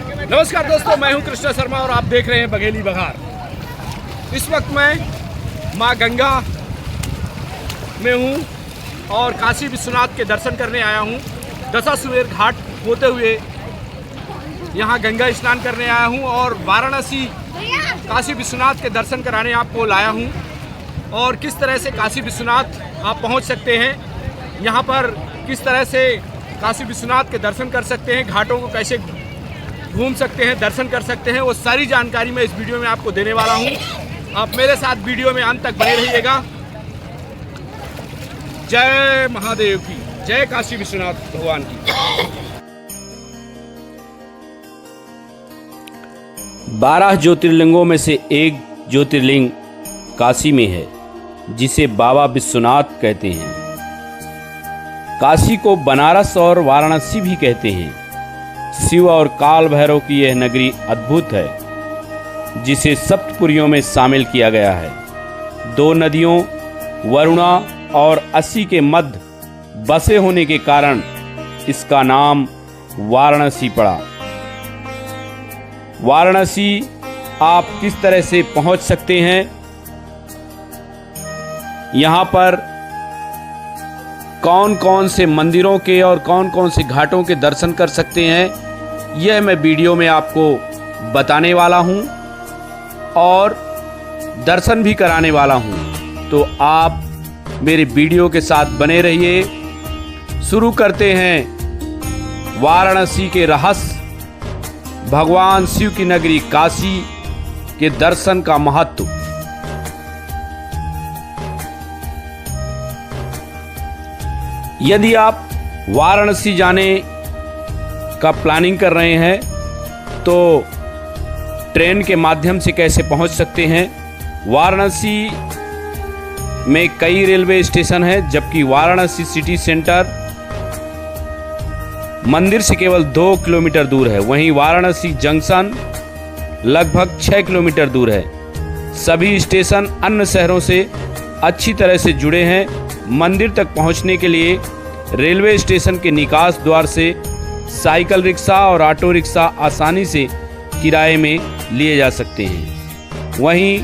नमस्कार दोस्तों, मैं हूं कृष्णा शर्मा और आप देख रहे हैं बघेली बघार। इस वक्त मैं मां गंगा में हूं और काशी विश्वनाथ के दर्शन करने आया हूं। दशाश्वमेध घाट होते हुए यहां गंगा स्नान करने आया हूं और वाराणसी काशी विश्वनाथ के दर्शन कराने आपको लाया हूं। और किस तरह से काशी विश्वनाथ आप पहुंच सकते हैं, यहां पर किस तरह से काशी विश्वनाथ के दर्शन कर सकते हैं, घाटों को कैसे घूम सकते हैं, दर्शन कर सकते हैं, वो सारी जानकारी मैं इस वीडियो में आपको देने वाला हूं। आप मेरे साथ वीडियो में अंत तक बने रहिएगा। जय महादेव की, जय काशी विश्वनाथ भगवान की। 12 ज्योतिर्लिंगों में से एक ज्योतिर्लिंग काशी में है, जिसे बाबा विश्वनाथ कहते हैं। काशी को बनारस और वाराणसी भी कहते हैं। शिव और काल भैरव की यह नगरी अद्भुत है, जिसे सप्तपुरियों में शामिल किया गया है। 2 नदियों वरुणा और अस्सी के मध्य बसे होने के कारण इसका नाम वाराणसी पड़ा। वाराणसी आप किस तरह से पहुंच सकते हैं, यहाँ पर कौन कौन से मंदिरों के और कौन कौन से घाटों के दर्शन कर सकते हैं, यह मैं वीडियो में आपको बताने वाला हूं और दर्शन भी कराने वाला हूं। तो आप मेरे वीडियो के साथ बने रहिए। शुरू करते हैं वाराणसी के रहस्य, भगवान शिव की नगरी काशी के दर्शन का महत्व। यदि आप वाराणसी जाने का प्लानिंग कर रहे हैं तो ट्रेन के माध्यम से कैसे पहुंच सकते हैं। वाराणसी में कई रेलवे स्टेशन हैं, जबकि वाराणसी सिटी सेंटर मंदिर से केवल 2 किलोमीटर दूर है। वहीं वाराणसी जंक्शन लगभग 6 किलोमीटर दूर है। सभी स्टेशन अन्य शहरों से अच्छी तरह से जुड़े हैं। मंदिर तक पहुंचने के लिए रेलवे स्टेशन के निकास द्वार से साइकिल रिक्शा और ऑटो रिक्शा आसानी से किराए में लिए जा सकते हैं। वहीं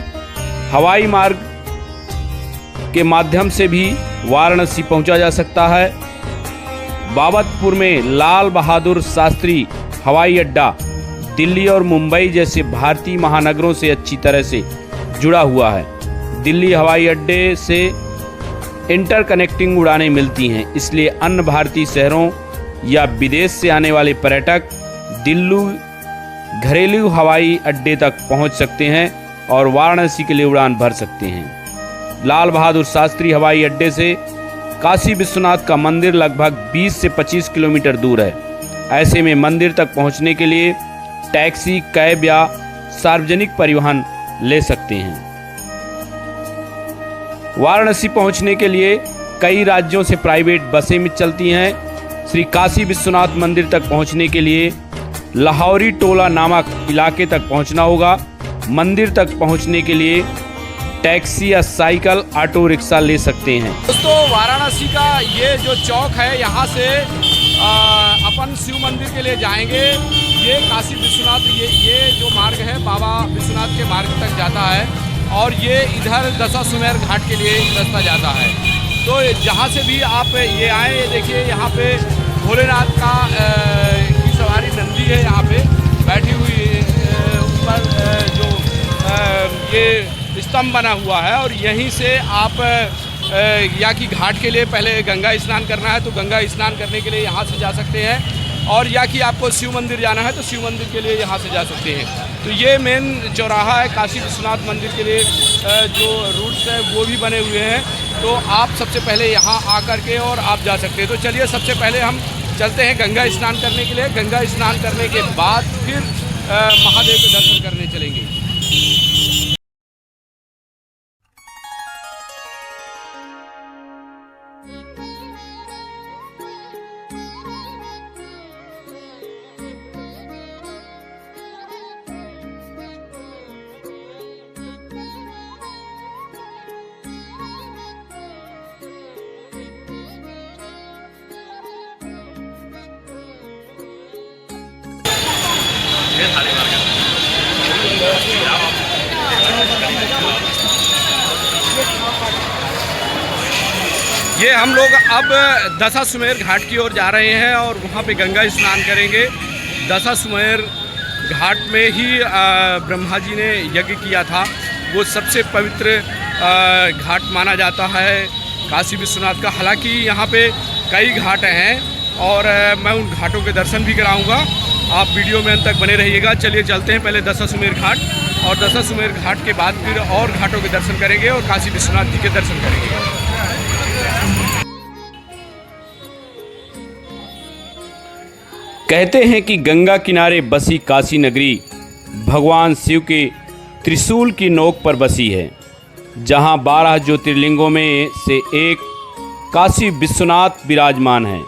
हवाई मार्ग के माध्यम से भी वाराणसी पहुंचा जा सकता है। बाबतपुर में लाल बहादुर शास्त्री हवाई अड्डा दिल्ली और मुंबई जैसे भारतीय महानगरों से अच्छी तरह से जुड़ा हुआ है। दिल्ली हवाई अड्डे से इंटरकनेक्टिंग उड़ानें मिलती हैं, इसलिए अन्य भारतीय शहरों या विदेश से आने वाले पर्यटक दिल्ली घरेलू हवाई अड्डे तक पहुंच सकते हैं और वाराणसी के लिए उड़ान भर सकते हैं। लाल बहादुर शास्त्री हवाई अड्डे से काशी विश्वनाथ का मंदिर लगभग 20 से 25 किलोमीटर दूर है। ऐसे में मंदिर तक पहुंचने के लिए टैक्सी, कैब या सार्वजनिक परिवहन ले सकते हैं। वाराणसी पहुंचने के लिए कई राज्यों से प्राइवेट बसें भी चलती हैं। श्री काशी विश्वनाथ मंदिर तक पहुंचने के लिए लाहौरी टोला नामक इलाके तक पहुंचना होगा। मंदिर तक पहुंचने के लिए टैक्सी या साइकिल, ऑटो रिक्शा ले सकते हैं। दोस्तों, वाराणसी का ये जो चौक है, यहाँ से अपन शिव मंदिर के लिए जाएंगे। ये काशी विश्वनाथ ये जो मार्ग है बाबा विश्वनाथ के मार्ग तक जाता है और ये इधर दशाश्वमेध घाट के लिए रास्ता जाता है। तो जहाँ से भी आप ये आए, देखिए यहाँ पे भोलेनाथ का की सवारी नंदी है, यहाँ पे बैठी हुई ऊपर जो ये स्तंभ बना हुआ है। और यहीं से आप या कि घाट के लिए पहले गंगा स्नान करना है तो गंगा स्नान करने के लिए यहाँ से जा सकते हैं, और या कि आपको शिव मंदिर जाना है तो शिव मंदिर के लिए यहाँ से जा सकते हैं। तो ये मेन चौराहा है काशी विश्वनाथ मंदिर के लिए। जो रूट्स हैं वो भी बने हुए हैं, तो आप सबसे पहले यहाँ आकर के और आप जा सकते हैं। तो चलिए सबसे पहले हम चलते हैं गंगा स्नान करने के लिए। गंगा स्नान करने के बाद फिर महादेव के दर्शन करने चलेंगे। ये हम लोग अब दशाश्वमेध घाट की ओर जा रहे हैं और वहाँ पे गंगा स्नान करेंगे। दशाश्वमेध घाट में ही ब्रह्मा जी ने यज्ञ किया था। वो सबसे पवित्र घाट माना जाता है काशी विश्वनाथ का। हालांकि यहाँ पे कई घाट हैं और मैं उन घाटों के दर्शन भी कराऊंगा। आप वीडियो में अंत तक बने रहिएगा। चलिए चलते हैं पहले दशाश्वमेध घाट, और दशाश्वमेध घाट के बाद फिर और घाटों के दर्शन करेंगे और काशी विश्वनाथ जी के दर्शन करेंगे। कहते हैं कि गंगा किनारे बसी काशी नगरी भगवान शिव के त्रिशूल की नोक पर बसी है, जहां 12 ज्योतिर्लिंगों में से एक काशी विश्वनाथ विराजमान है।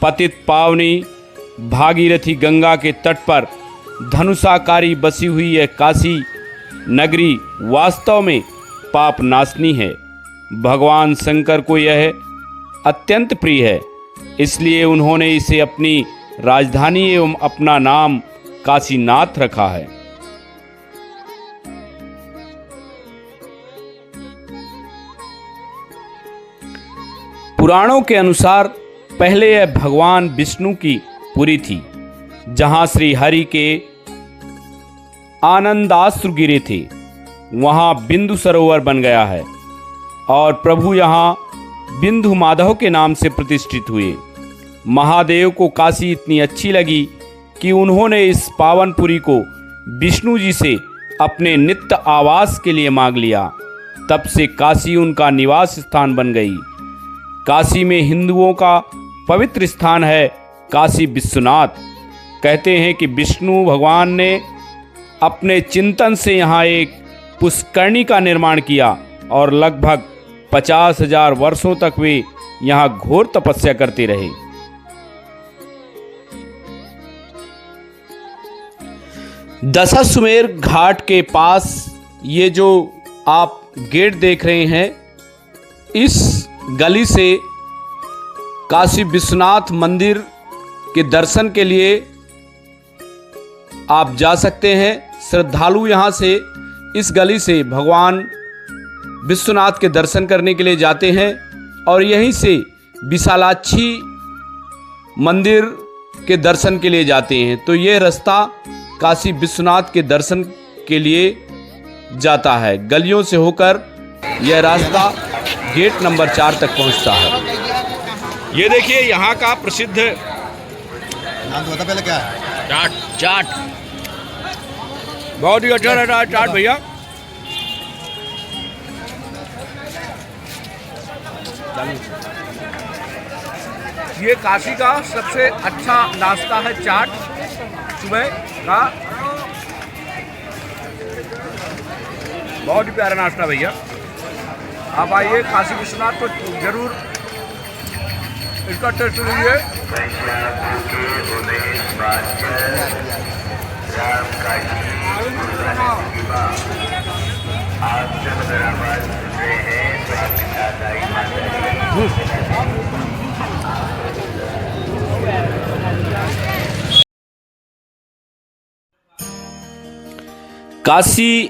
पतित पावनी भागीरथी गंगा के तट पर धनुषाकारी बसी हुई यह काशी नगरी वास्तव में पाप नाशनी है। भगवान शंकर को यह अत्यंत प्रिय है, इसलिए उन्होंने इसे अपनी राजधानी एवं अपना नाम काशीनाथ रखा है। पुराणों के अनुसार पहले यह भगवान विष्णु की पुरी थी, जहां श्री हरि के आनंदाश्रु गिरे थे। वहां बिंदु सरोवर बन गया है और प्रभु यहां बिंदु माधव के नाम से प्रतिष्ठित हुए। महादेव को काशी इतनी अच्छी लगी कि उन्होंने इस पावनपुरी को विष्णु जी से अपने नित्य आवास के लिए मांग लिया। तब से काशी उनका निवास स्थान बन गई। काशी में हिंदुओं का पवित्र स्थान है काशी विश्वनाथ। कहते हैं कि विष्णु भगवान ने अपने चिंतन से यहाँ एक पुष्करणी का निर्माण किया और लगभग 50,000 वर्षों तक वे यहाँ घोर तपस्या करते रहे। दशाश्वमेध घाट के पास ये जो आप गेट देख रहे हैं, इस गली से काशी विश्वनाथ मंदिर के दर्शन के लिए आप जा सकते हैं। श्रद्धालु यहाँ से इस गली से भगवान विश्वनाथ के दर्शन करने के लिए जाते हैं और यहीं से विशालाक्षी मंदिर के दर्शन के लिए जाते हैं। तो ये रास्ता काशी विश्वनाथ के दर्शन के लिए जाता है। गलियों से होकर यह रास्ता गेट नंबर 4 तक पहुंचता है। ये देखिए यहाँ का प्रसिद्ध नाम तो बता पहले क्या है? चाट बहुत ही अच्छा रहता है चाट भैया। ये काशी का सबसे अच्छा नाश्ता है चाट सुबह का। बहुत ही प्यारा नाश्ता भैया। आप आइए काशी विश्वनाथ को जरूर इसका टेस्ट लीजिए। काशी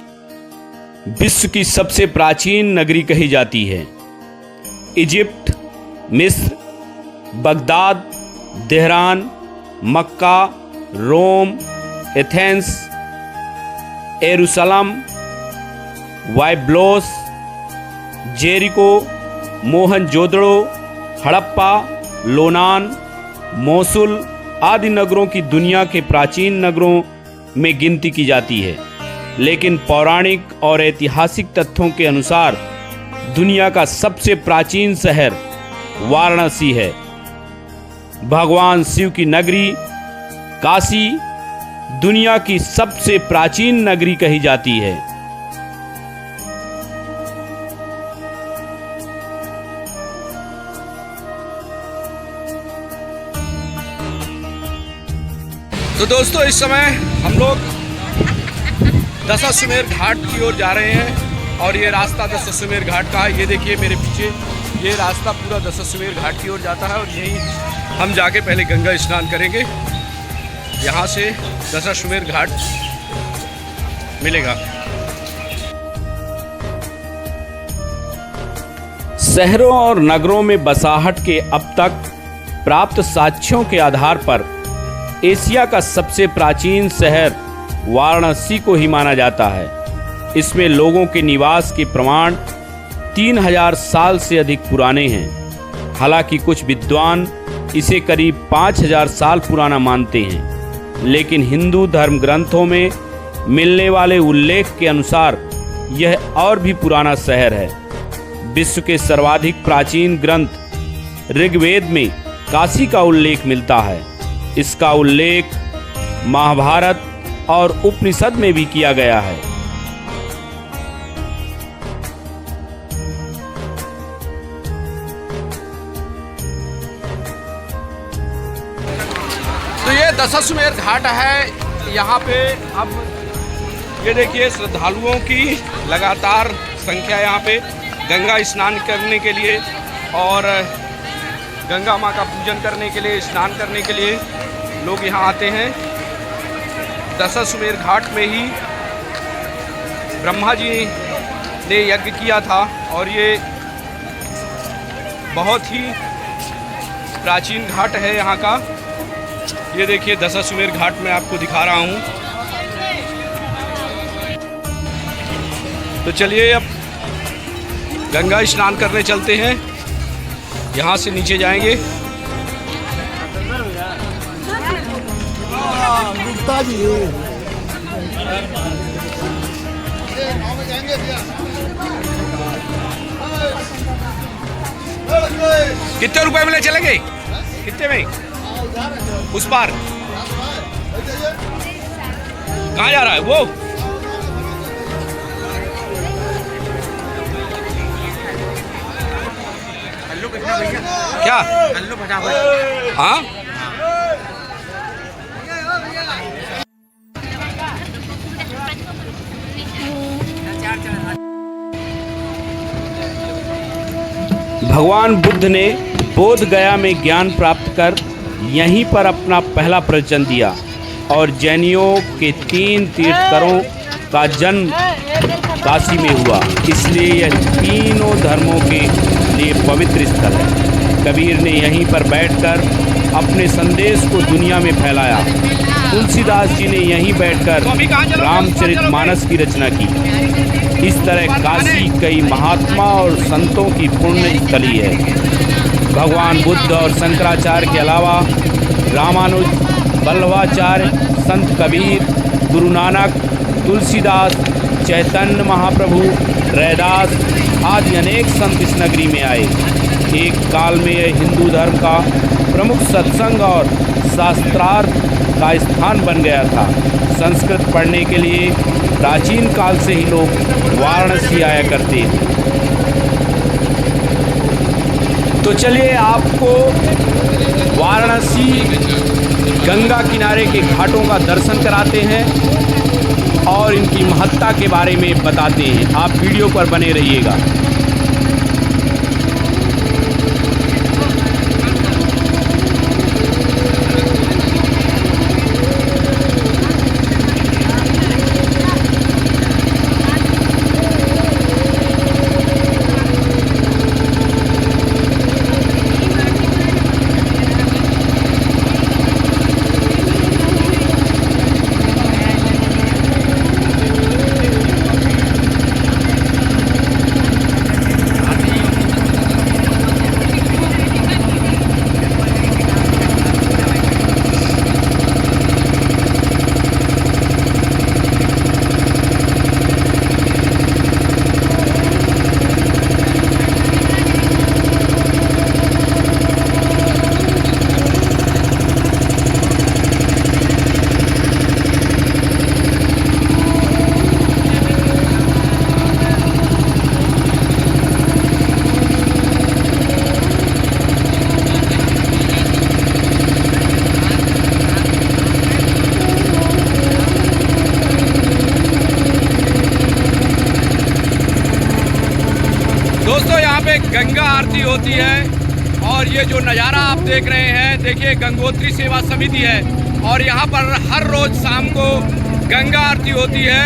विश्व की सबसे प्राचीन नगरी कही जाती है। इजिप्ट, मिस्र, बगदाद, तेहरान, मक्का, रोम, एथेंस, यरूशलेम, वाइब्लोस, जेरिको, मोहनजोदड़ो, हड़प्पा, लोनान, मोसुल आदि नगरों की दुनिया के प्राचीन नगरों में गिनती की जाती है। लेकिन पौराणिक और ऐतिहासिक तथ्यों के अनुसार दुनिया का सबसे प्राचीन शहर वाराणसी है। भगवान शिव की नगरी काशी दुनिया की सबसे प्राचीन नगरी कही जाती है। तो दोस्तों इस समय हम लोग दशाश्वमेध घाट की ओर जा रहे हैं और ये रास्ता दशाश्वमेध घाट का है। ये देखिए मेरे पीछे ये रास्ता पूरा दशाश्वमेध घाट की ओर जाता है और यहीं हम जाके पहले गंगा स्नान करेंगे। यहाँ से दशाश्वमेध घाट मिलेगा। शहरों और नगरों में बसाहट के अब तक प्राप्त साक्ष्यों के आधार पर एशिया का सबसे प्राचीन शहर वाराणसी को ही माना जाता है। इसमें लोगों के निवास के प्रमाण 3000 साल से अधिक पुराने हैं। हालांकि कुछ विद्वान इसे करीब 5000 साल पुराना मानते हैं, लेकिन हिंदू धर्म ग्रंथों में मिलने वाले उल्लेख के अनुसार यह और भी पुराना शहर है। विश्व के सर्वाधिक प्राचीन ग्रंथ ऋग्वेद में काशी का उल्लेख मिलता है। इसका उल्लेख महाभारत और उपनिषद में भी किया गया है। तो ये दशाश्वमेध घाट है। यहाँ पे अब ये देखिए श्रद्धालुओं की लगातार संख्या यहाँ पे गंगा स्नान करने के लिए और गंगा माँ का पूजन करने के लिए, स्नान करने के लिए लोग यहाँ आते हैं। दशाश्वमेध घाट में ही ब्रह्मा जी ने यज्ञ किया था और ये बहुत ही प्राचीन घाट है यहाँ का। ये देखिए दशाश्वमेध घाट में आपको दिखा रहा हूँ। तो चलिए अब गंगा स्नान करने चलते हैं। यहाँ से नीचे जाएंगे। कितने रुपए में ले चलेंगे? कितने में? उस पार कहाँ जा रहा है वो? क्या? हाँ भगवान बुद्ध ने बोध गया में ज्ञान प्राप्त कर यहीं पर अपना पहला प्रवचन दिया और जैनियों के 3 तीर्थंकरों का जन्म काशी में हुआ। इसलिए यह तीनों धर्मों के लिए पवित्र स्थल है। कबीर ने यहीं पर बैठकर अपने संदेश को दुनिया में फैलाया। तुलसीदास जी ने यहीं बैठकर रामचरितमानस की रचना की। इस तरह काशी कई महात्मा और संतों की पुण्य स्थली है। भगवान बुद्ध और शंकराचार्य के अलावा रामानुज, वल्लभाचार्य, संत कबीर, गुरु नानक, तुलसीदास, चैतन्य महाप्रभु, रैदास आदि अनेक संत इस नगरी में आए। एक काल में यह हिंदू धर्म का प्रमुख सत्संग और शास्त्रार्थ का स्थान बन गया था। संस्कृत पढ़ने के लिए प्राचीन काल से ही लोग वाराणसी आया करते थे। तो चलिए आपको वाराणसी गंगा किनारे के घाटों का दर्शन कराते हैं और इनकी महत्ता के बारे में बताते हैं। आप वीडियो पर बने रहिएगा। दोस्तों यहाँ पे गंगा आरती होती है और ये जो नज़ारा आप देख रहे हैं, देखिए गंगोत्री सेवा समिति है और यहाँ पर हर रोज शाम को गंगा आरती होती है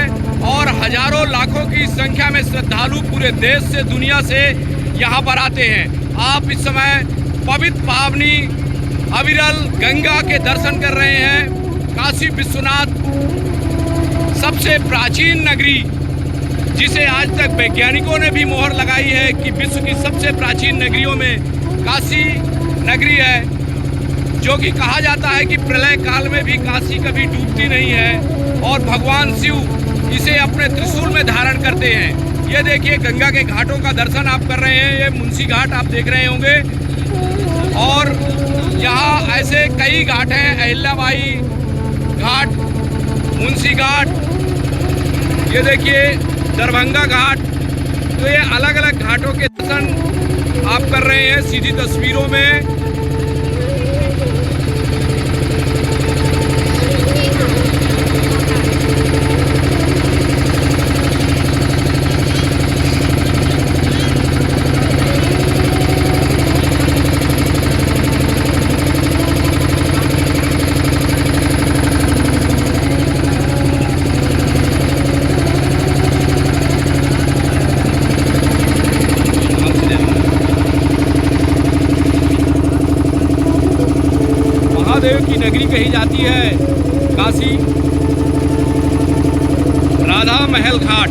और हजारों लाखों की संख्या में श्रद्धालु पूरे देश से दुनिया से यहाँ पर आते हैं। आप इस समय पवित्र पावनी अविरल गंगा के दर्शन कर रहे हैं। काशी विश्वनाथ सबसे प्राचीन नगरी, जिसे आज तक वैज्ञानिकों ने भी मोहर लगाई है कि विश्व की सबसे प्राचीन नगरियों में काशी नगरी है, जो कि कहा जाता है कि प्रलय काल में भी काशी कभी डूबती नहीं है और भगवान शिव इसे अपने त्रिशूल में धारण करते हैं। ये देखिए गंगा के घाटों का दर्शन आप कर रहे हैं। ये मुंशी घाट आप देख रहे होंगे और यहाँ ऐसे कई घाट हैं, अहिल्याबाई घाट, मुंशी घाट, ये देखिए दरभंगा घाट। तो ये अलग अलग घाटों के दर्शन आप कर रहे हैं सीधी तस्वीरों में। महादेव की नगरी कही जाती है काशी। राधा महल घाट,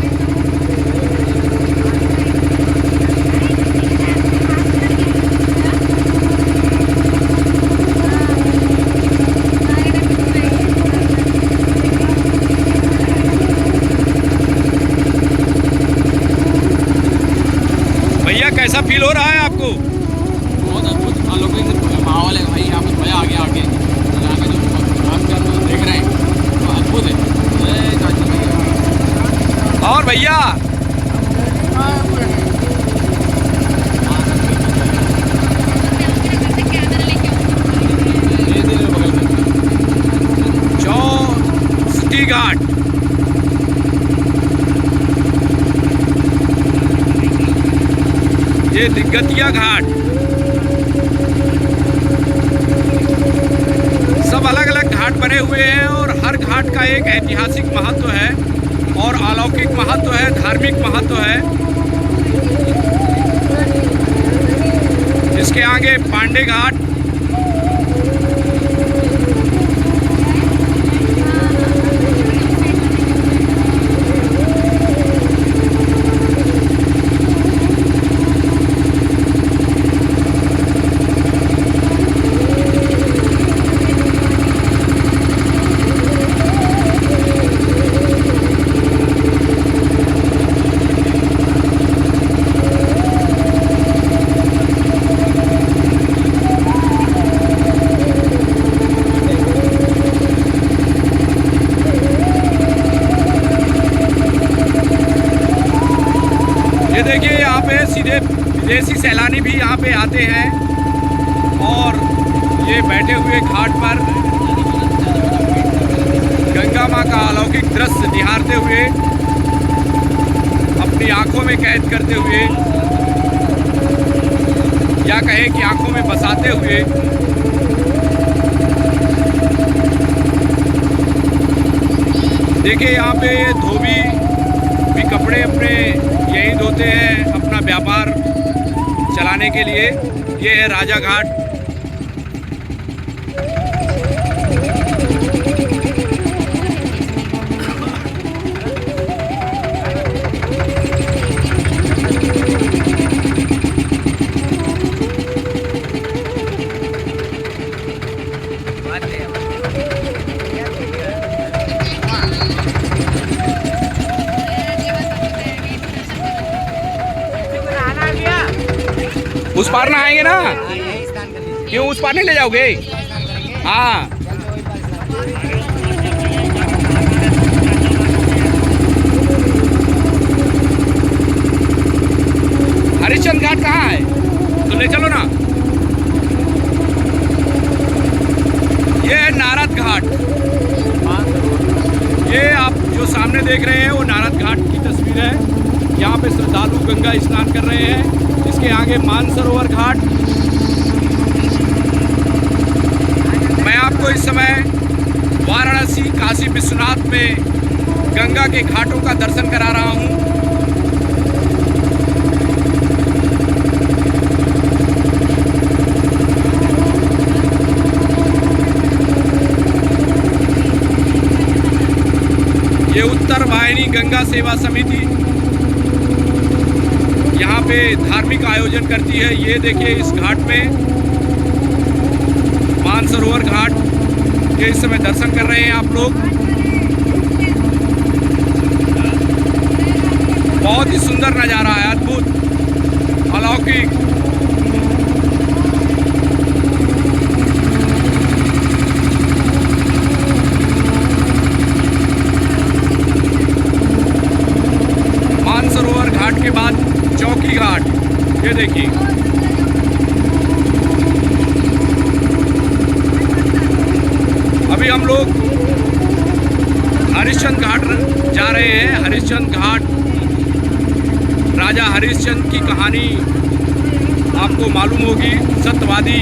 भैया कैसा फील हो रहा है आपको? बहुत अद्भुत अलौकिक माहौल है भाई। यहाँ पर मजा आ गया आगे। यहाँ का जो आप देख रहे हैं तो अद्भुत है। और भैया चौसठी घाट, ये दिग्गतिया घाट, सब अलग अलग घाट बने हुए हैं और हर घाट का एक ऐतिहासिक महत्व है और अलौकिक महत्व है, धार्मिक महत्व है। इसके आगे पांडे घाट, ये देखिए यहाँ पे सीधे विदेशी सैलानी भी यहाँ पे आते हैं और ये बैठे हुए घाट पर गंगा माँ का अलौकिक दृश्य निहारते हुए, अपनी आंखों में कैद करते हुए या कहें कि आंखों में बसाते हुए देखिए यहाँ पे ये धोबी भी कपड़े अपने यही धोते हैं अपना व्यापार चलाने के लिए। ये है राजा घाट। उस पार ना आएंगे ना? क्यों उस पार नहीं ले जाओगे? हाँ हरिश्चंद्र घाट कहाँ है? तो ले चलो ना। ये है नारद घाट। ये आप जो सामने देख रहे हैं वो नारद घाट की तस्वीर है। यहाँ पे श्रद्धालु गंगा स्नान कर रहे हैं। इसके आगे मानसरोवर घाट। मैं आपको इस समय वाराणसी काशी विश्वनाथ में गंगा के घाटों का दर्शन करा रहा हूँ। ये उत्तर वाहिनी गंगा सेवा समिति यहाँ पे धार्मिक आयोजन करती है। ये देखिए इस घाट में मानसरोवर घाट के इस समय दर्शन कर रहे हैं आप लोग। बहुत ही सुंदर नज़ारा है, अद्भुत, अलौकिक। मानसरोवर घाट के बाद चौकी घाट, ये देखिए। अभी हम लोग हरिश्चंद्र घाट जा रहे हैं। हरिश्चंद्र घाट, राजा हरिश्चंद्र की कहानी आपको मालूम होगी। सत्यवादी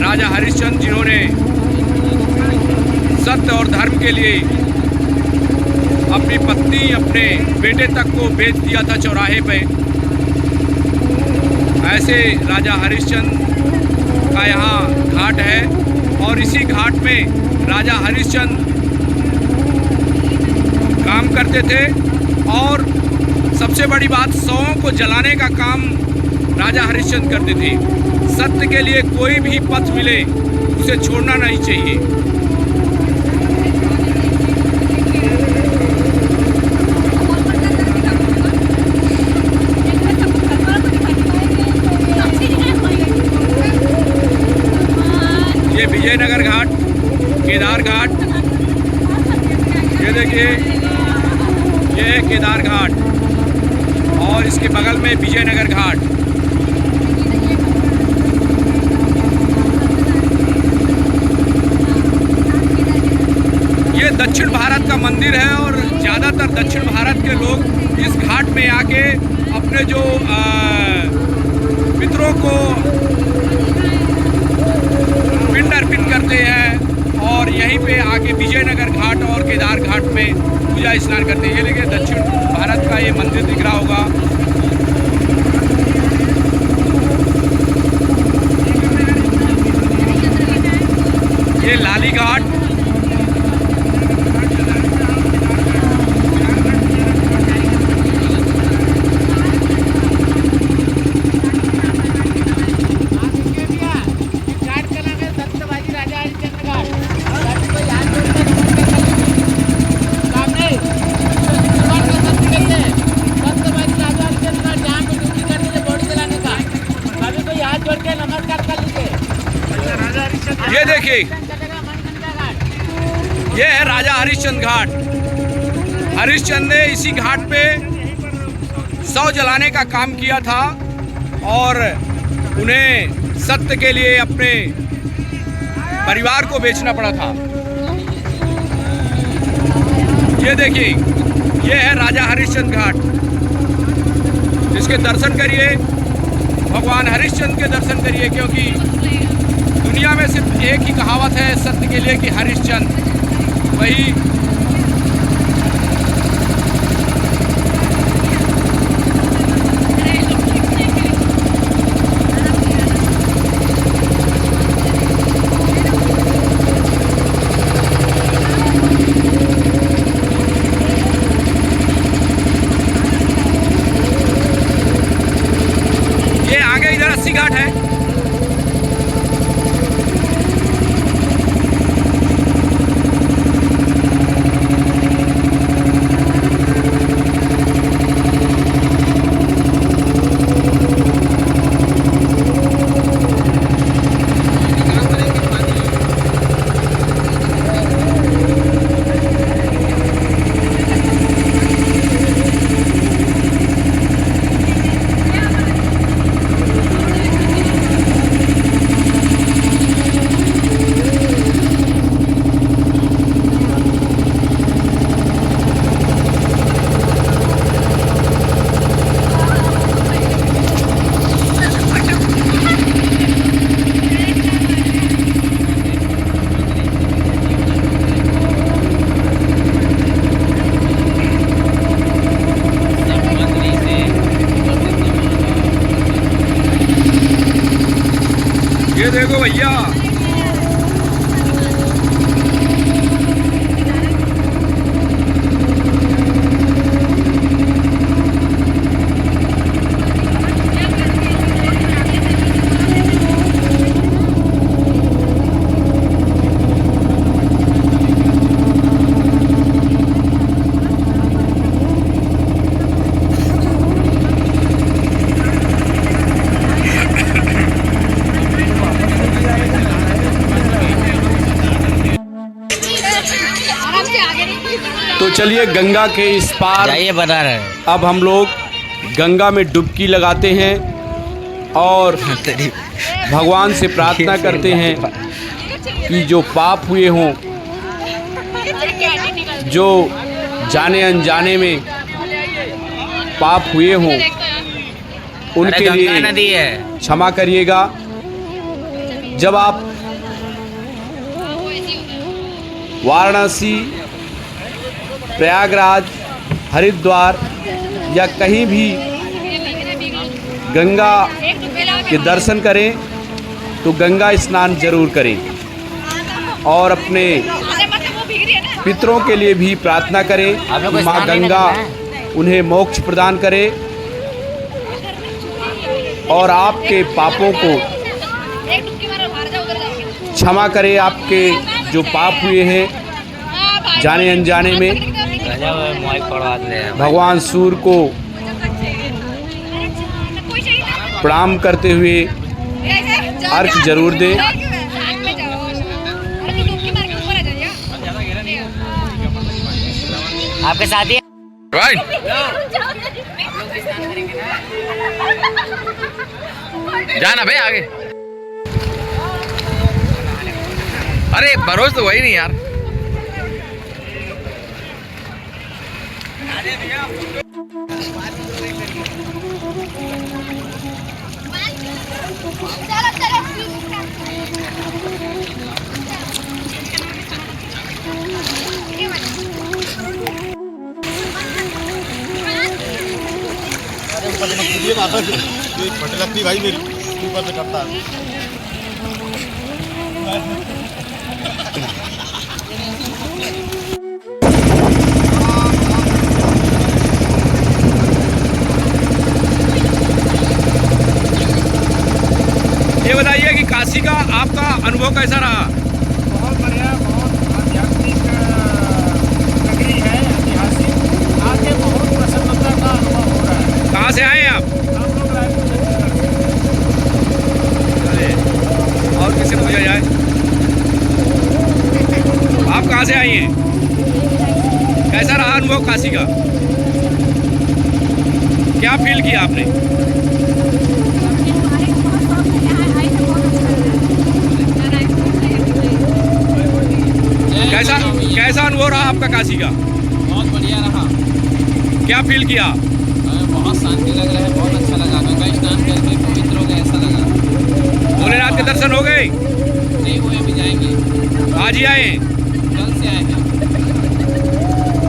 राजा हरिश्चंद्र जिन्होंने सत्य और धर्म के लिए अपनी पत्नी, अपने बेटे तक को बेच दिया था चौराहे पे। ऐसे राजा हरिश्चंद्र का यहाँ घाट है और इसी घाट में राजा हरिश्चंद्र काम करते थे। और सबसे बड़ी बात, शवों को जलाने का काम राजा हरिश्चंद्र करते थे। सत्य के लिए कोई भी पथ मिले उसे छोड़ना नहीं चाहिए। ये विजयनगर घाट, केदार घाट, ये देखिए, ये है केदार घाट और इसके बगल में विजयनगर घाट। ये दक्षिण भारत का मंदिर है और ज़्यादातर दक्षिण भारत के लोग इस घाट में आके अपने जो पितरों को पिंड अर्पित करते हैं और यहीं पे आके विजयनगर घाट और केदार घाट में पूजा स्नान करते हैं। ये देखिए दक्षिण भारत का ये मंदिर दिख रहा होगा। ये लाली घाट, ये देखिए, ये है राजा हरिश्चंद्र घाट। हरिश्चंद्र ने इसी घाट पे शव जलाने का काम किया था और उन्हें सत्य के लिए अपने परिवार को बेचना पड़ा था। ये देखिए, ये है राजा हरिश्चंद्र घाट। इसके दर्शन करिए, भगवान हरिश्चंद्र के दर्शन करिए, क्योंकि दुनिया में सिर्फ एक ही कहावत है सत्य के लिए कि हरिश्चंद्र, वही ये आगे इधर 80 घाट है। ये देखो भैया, तो चलिए गंगा के इस पार जाइए बता रहे हैं। अब हम लोग गंगा में डुबकी लगाते हैं और भगवान से प्रार्थना करते हैं कि जो पाप हुए हों, जो जाने अनजाने में पाप हुए हों, उनके लिए नदी है। क्षमा करिएगा। जब आप वाराणसी, प्रयागराज, हरिद्वार या कहीं भी गंगा के दर्शन करें तो गंगा स्नान जरूर करें और अपने पितरों के लिए भी प्रार्थना करें कि माँ गंगा उन्हें मोक्ष प्रदान करे और आपके पापों को क्षमा करे। आपके जो पाप हुए हैं जाने अनजाने में, भगवान सूर्य को प्रणाम करते हुए अर्घ जरूर दें। आपके साथ ही जाना भाई आगे। अरे भरोस तो वही नहीं यार। लगती भाई मेरी ऊपर से करता है। ये बताइए कि काशी का आपका अनुभव कैसा रहा? बहुत बढ़िया, बहुत आध्यात्मिक नगरी है, ऐतिहासिक। आगे बहुत प्रसन्नता का अनुभव हो रहा है। कहाँ से आए हैं आप? हम लोग रायपुर छत्तीसगढ़ से। अरे और किसी को पूछा जाए, आप कहाँ से आई हैं? कैसा रहा अनुभव काशी का? क्या फील किया आपने? कैसा अनुभव रहा आपका काशी का? बहुत बढ़िया रहा। क्या फील किया? हमें बहुत शांति लग रहा है, बहुत अच्छा लगा। गंगा स्नान करके पवित्र हो गया ऐसा लगा। भोलेनाथ के दर्शन हो गए? नहीं हुए, अभी जाएंगे। आज ही आए हैं? कल से आए हैं।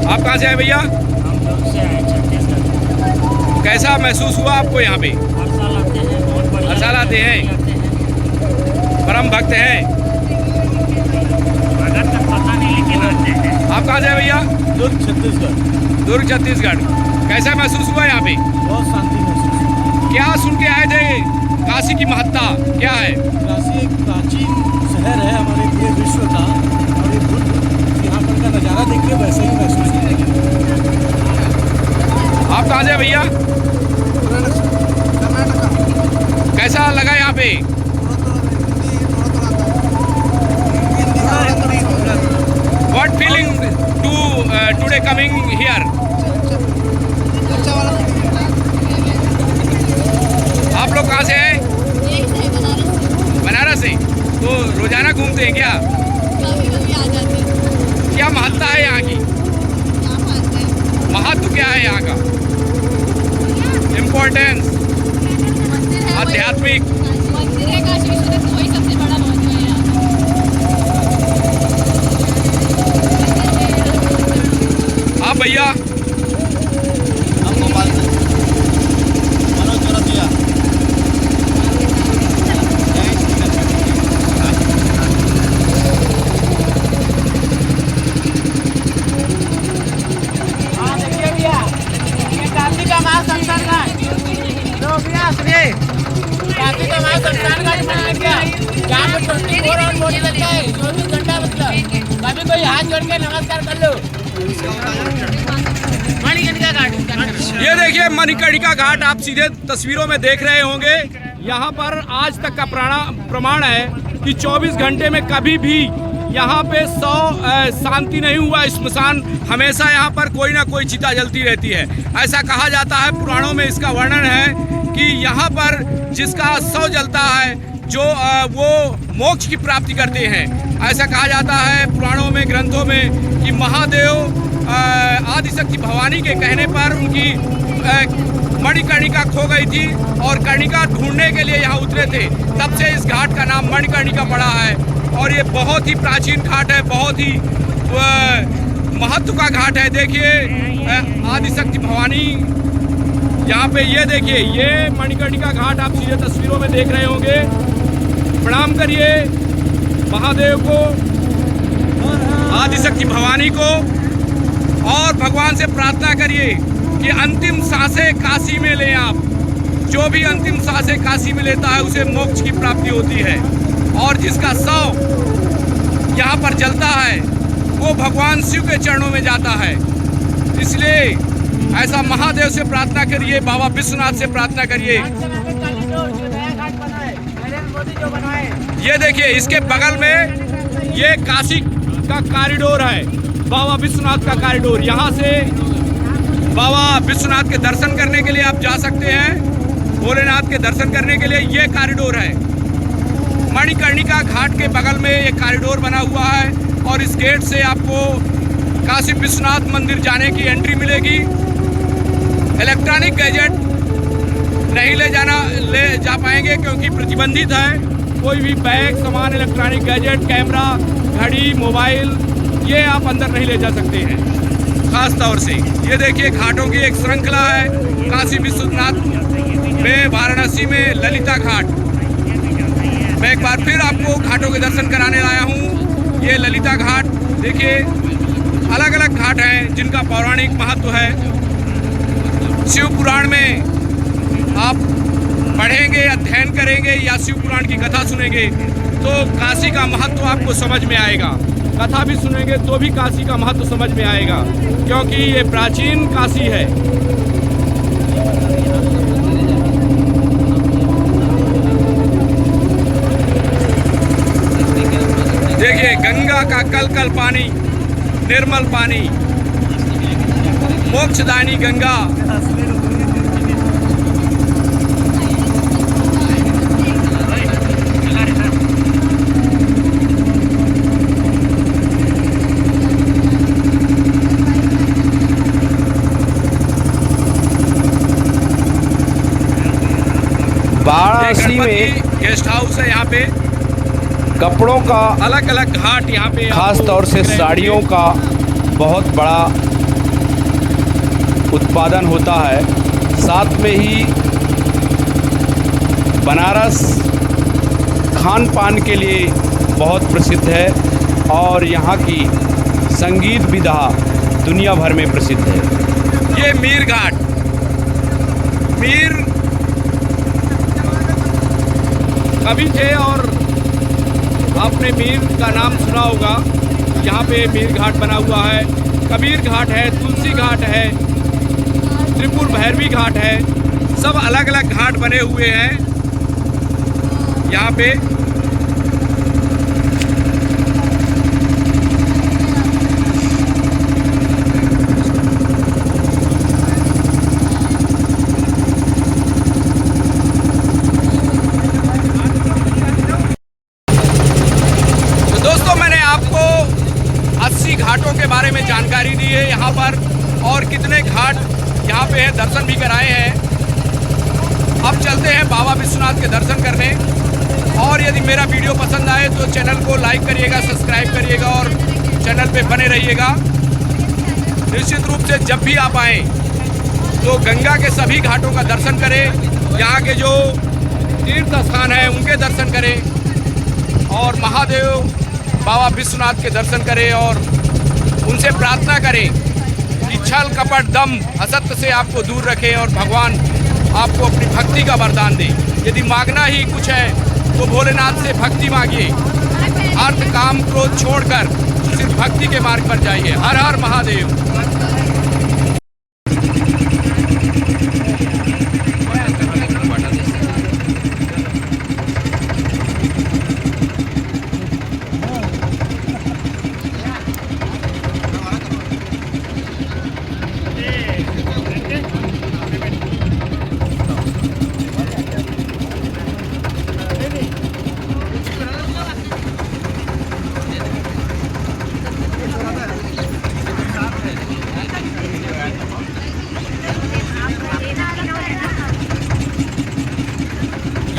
आप कहाँ से आए भैया? हम लोग से आए छत्तीसगढ़। कैसा महसूस हुआ आपको यहाँ पे? हर साल आते हैं, बहुत बढ़िया। हर साल आते हैं? परम भक्त हैं? अगर तक पता नहीं लेकिन आते हैं। आप कहाँ से आए भैया? दुर्ग छत्तीसगढ़। दुर्ग छत्तीसगढ़। कैसा महसूस हुआ यहाँ पे? बहुत शांति महसूस। क्या सुन के आए थे? काशी की महत्ता क्या है? काशी एक प्राचीन शहर है हमारे पूरे विश्व का, और ये बुद्ध यहाँ पर का नज़ारा देख के वैसे ही महसूस करेंगे। आप कहाँ से भैया? कर्नाटक। कैसा लगा यहाँ पे? What feeling today coming here? आप लोग कहाँ से हैं? बनारस से। तो रोजाना घूमते हैं क्या? क्या महत्ता है यहाँ की? महत्व क्या है यहाँ का? इम्पोर्टेंस, आध्यात्मिक। आप भैया? हम भोपाल से, मनोज चौरसिया। 24 घंटा मतलब कभी कोई हाथ जोड़ के नमस्कार कर लो। मणिकर्णिका घाट। ये देखिए मणिकर्णिका घाट आप सीधे तस्वीरों में देख रहे होंगे। यहाँ पर आज तक का प्रमाण है कि 24 घंटे में कभी भी यहाँ पे शांति नहीं हुआ। स्मशान हमेशा यहाँ पर कोई ना कोई चिता जलती रहती है। ऐसा कहा जाता है, पुराणों में इसका वर्णन है कि यहाँ पर जिसका शव जलता है जो वो मोक्ष की प्राप्ति करते हैं। ऐसा कहा जाता है पुराणों में, ग्रंथों में कि महादेव आदिशक्ति भवानी के कहने पर उनकी मणिकर्णिका खो गई थी और कर्णिका ढूंढने के लिए यहाँ उतरे थे। तब से इस घाट का नाम मणिकर्णिका पड़ा है और ये बहुत ही प्राचीन घाट है, बहुत ही महत्व का घाट है। देखिए आदिशक्ति भवानी यहाँ पे, ये देखिए ये मणिकर्णिका घाट आप सीधे तस्वीरों में देख रहे होंगे। प्रणाम करिए महादेव को, आदिशक्ति भवानी को और भगवान से प्रार्थना करिए कि अंतिम सांसें काशी में लें आप। जो भी अंतिम सांसें काशी में लेता है उसे मोक्ष की प्राप्ति होती है और जिसका शव यहाँ पर जलता है वो भगवान शिव के चरणों में जाता है। इसलिए ऐसा महादेव से प्रार्थना करिए, बाबा विश्वनाथ से प्रार्थना करिए। ये देखिए इसके बगल में ये काशी का कॉरिडोर है, बाबा विश्वनाथ का कॉरिडोर। यहाँ से बाबा विश्वनाथ के दर्शन करने के लिए आप जा सकते हैं, भोलेनाथ के दर्शन करने के लिए। ये कॉरिडोर है मणिकर्णिका घाट के बगल में, ये कॉरिडोर बना हुआ है और इस गेट से आपको काशी विश्वनाथ मंदिर जाने की एंट्री मिलेगी। इलेक्ट्रॉनिक गैजेट नहीं ले जा पाएंगे क्योंकि प्रतिबंधित है। कोई भी बैग, सामान, इलेक्ट्रॉनिक गैजेट, कैमरा, घड़ी, मोबाइल, ये आप अंदर नहीं ले जा सकते हैं खास तौर से। ये देखिए घाटों की एक श्रृंखला है काशी विश्वनाथ में, वाराणसी में ललिता घाट। मैं एक बार फिर आपको घाटों के दर्शन कराने लाया हूँ। ये ललिता घाट देखिए, अलग अलग घाट हैं जिनका पौराणिक महत्व है। शिव पुराण में आप पढ़ेंगे, अध्ययन करेंगे या शिव पुराण की कथा सुनेंगे तो काशी का महत्व आपको समझ में आएगा। कथा भी सुनेंगे तो भी काशी का महत्व समझ में आएगा क्योंकि ये प्राचीन काशी है। देखिए गंगा का कल कल पानी, निर्मल पानी, मोक्षदायिनी गंगा। वाराणसी में गेस्ट हाउस है, यहाँ पे कपड़ों का अलग अलग घाट यहाँ पे खास तौर से साड़ियों का बहुत बड़ा उत्पादन होता है। साथ में ही बनारस खान पान के लिए बहुत प्रसिद्ध है और यहाँ की संगीत विधा दुनिया भर में प्रसिद्ध है। ये मीर घाट, मीर कभी थे और आपने मीर का नाम सुना होगा। यहाँ पे मीर घाट बना हुआ है, कबीर घाट है, तुलसी घाट है, त्रिपुर भैरवी घाट है। सब अलग अलग घाट बने हुए हैं यहाँ पे। घाटों के बारे में जानकारी दी है यहाँ पर और कितने घाट यहाँ पे हैं, दर्शन भी कराए हैं। अब चलते हैं बाबा विश्वनाथ के दर्शन करने। और यदि मेरा वीडियो पसंद आए तो चैनल को लाइक करिएगा, सब्सक्राइब करिएगा और चैनल पे बने रहिएगा। निश्चित रूप से जब भी आप आएँ तो गंगा के सभी घाटों का दर्शन करें, यहाँ के जो तीर्थ स्थान हैं उनके दर्शन करें और महादेव बाबा विश्वनाथ के दर्शन करें और उनसे प्रार्थना करें कि छल कपट दम असत्य से आपको दूर रखे और भगवान आपको अपनी भक्ति का वरदान दे। यदि मांगना ही कुछ है तो भोलेनाथ से भक्ति मांगिए। अर्थ काम क्रोध छोड़कर सिर्फ भक्ति के मार्ग पर जाइए। हर हर महादेव।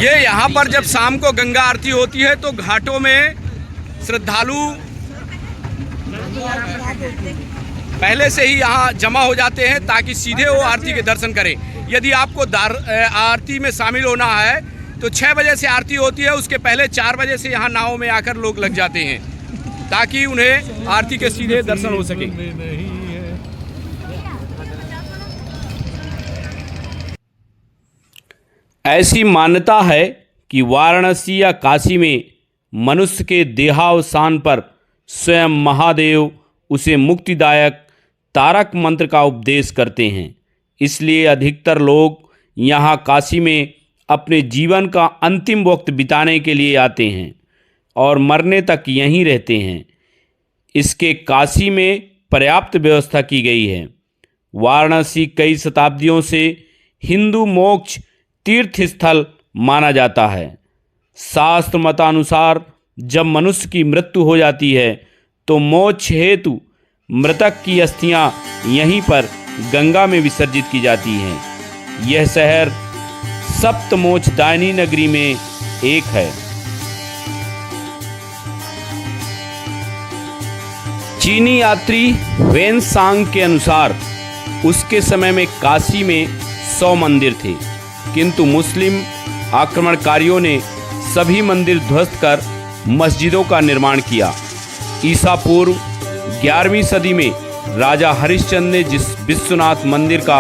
ये यहाँ पर जब शाम को गंगा आरती होती है तो घाटों में श्रद्धालु पहले से ही यहाँ जमा हो जाते हैं ताकि सीधे वो आरती के दर्शन करें। यदि आपको आरती में शामिल होना है तो 6 बजे से आरती होती है, उसके पहले 4 बजे से यहाँ नाव में आकर लोग लग जाते हैं ताकि उन्हें आरती के सीधे दर्शन हो सके। ऐसी मान्यता है कि वाराणसी या काशी में मनुष्य के देहावसान पर स्वयं महादेव उसे मुक्तिदायक तारक मंत्र का उपदेश करते हैं। इसलिए अधिकतर लोग यहाँ काशी में अपने जीवन का अंतिम वक्त बिताने के लिए आते हैं और मरने तक यहीं रहते हैं। इसके काशी में पर्याप्त व्यवस्था की गई है। वाराणसी कई शताब्दियों से हिंदू मोक्ष तीर्थ स्थल माना जाता है। शास्त्र मतानुसार जब मनुष्य की मृत्यु हो जाती है तो मोक्ष हेतु मृतक की अस्थियां यहीं पर गंगा में विसर्जित की जाती हैं। यह शहर सप्तमोक्षदायिनी नगरी में एक है। चीनी यात्री वेन सांग के अनुसार उसके समय में काशी में 100 मंदिर थे, किंतु मुस्लिम आक्रमणकारियों ने सभी मंदिर ध्वस्त कर मस्जिदों का निर्माण किया। ईसा पूर्व 11वीं सदी में राजा हरिश्चंद्र ने जिस विश्वनाथ मंदिर का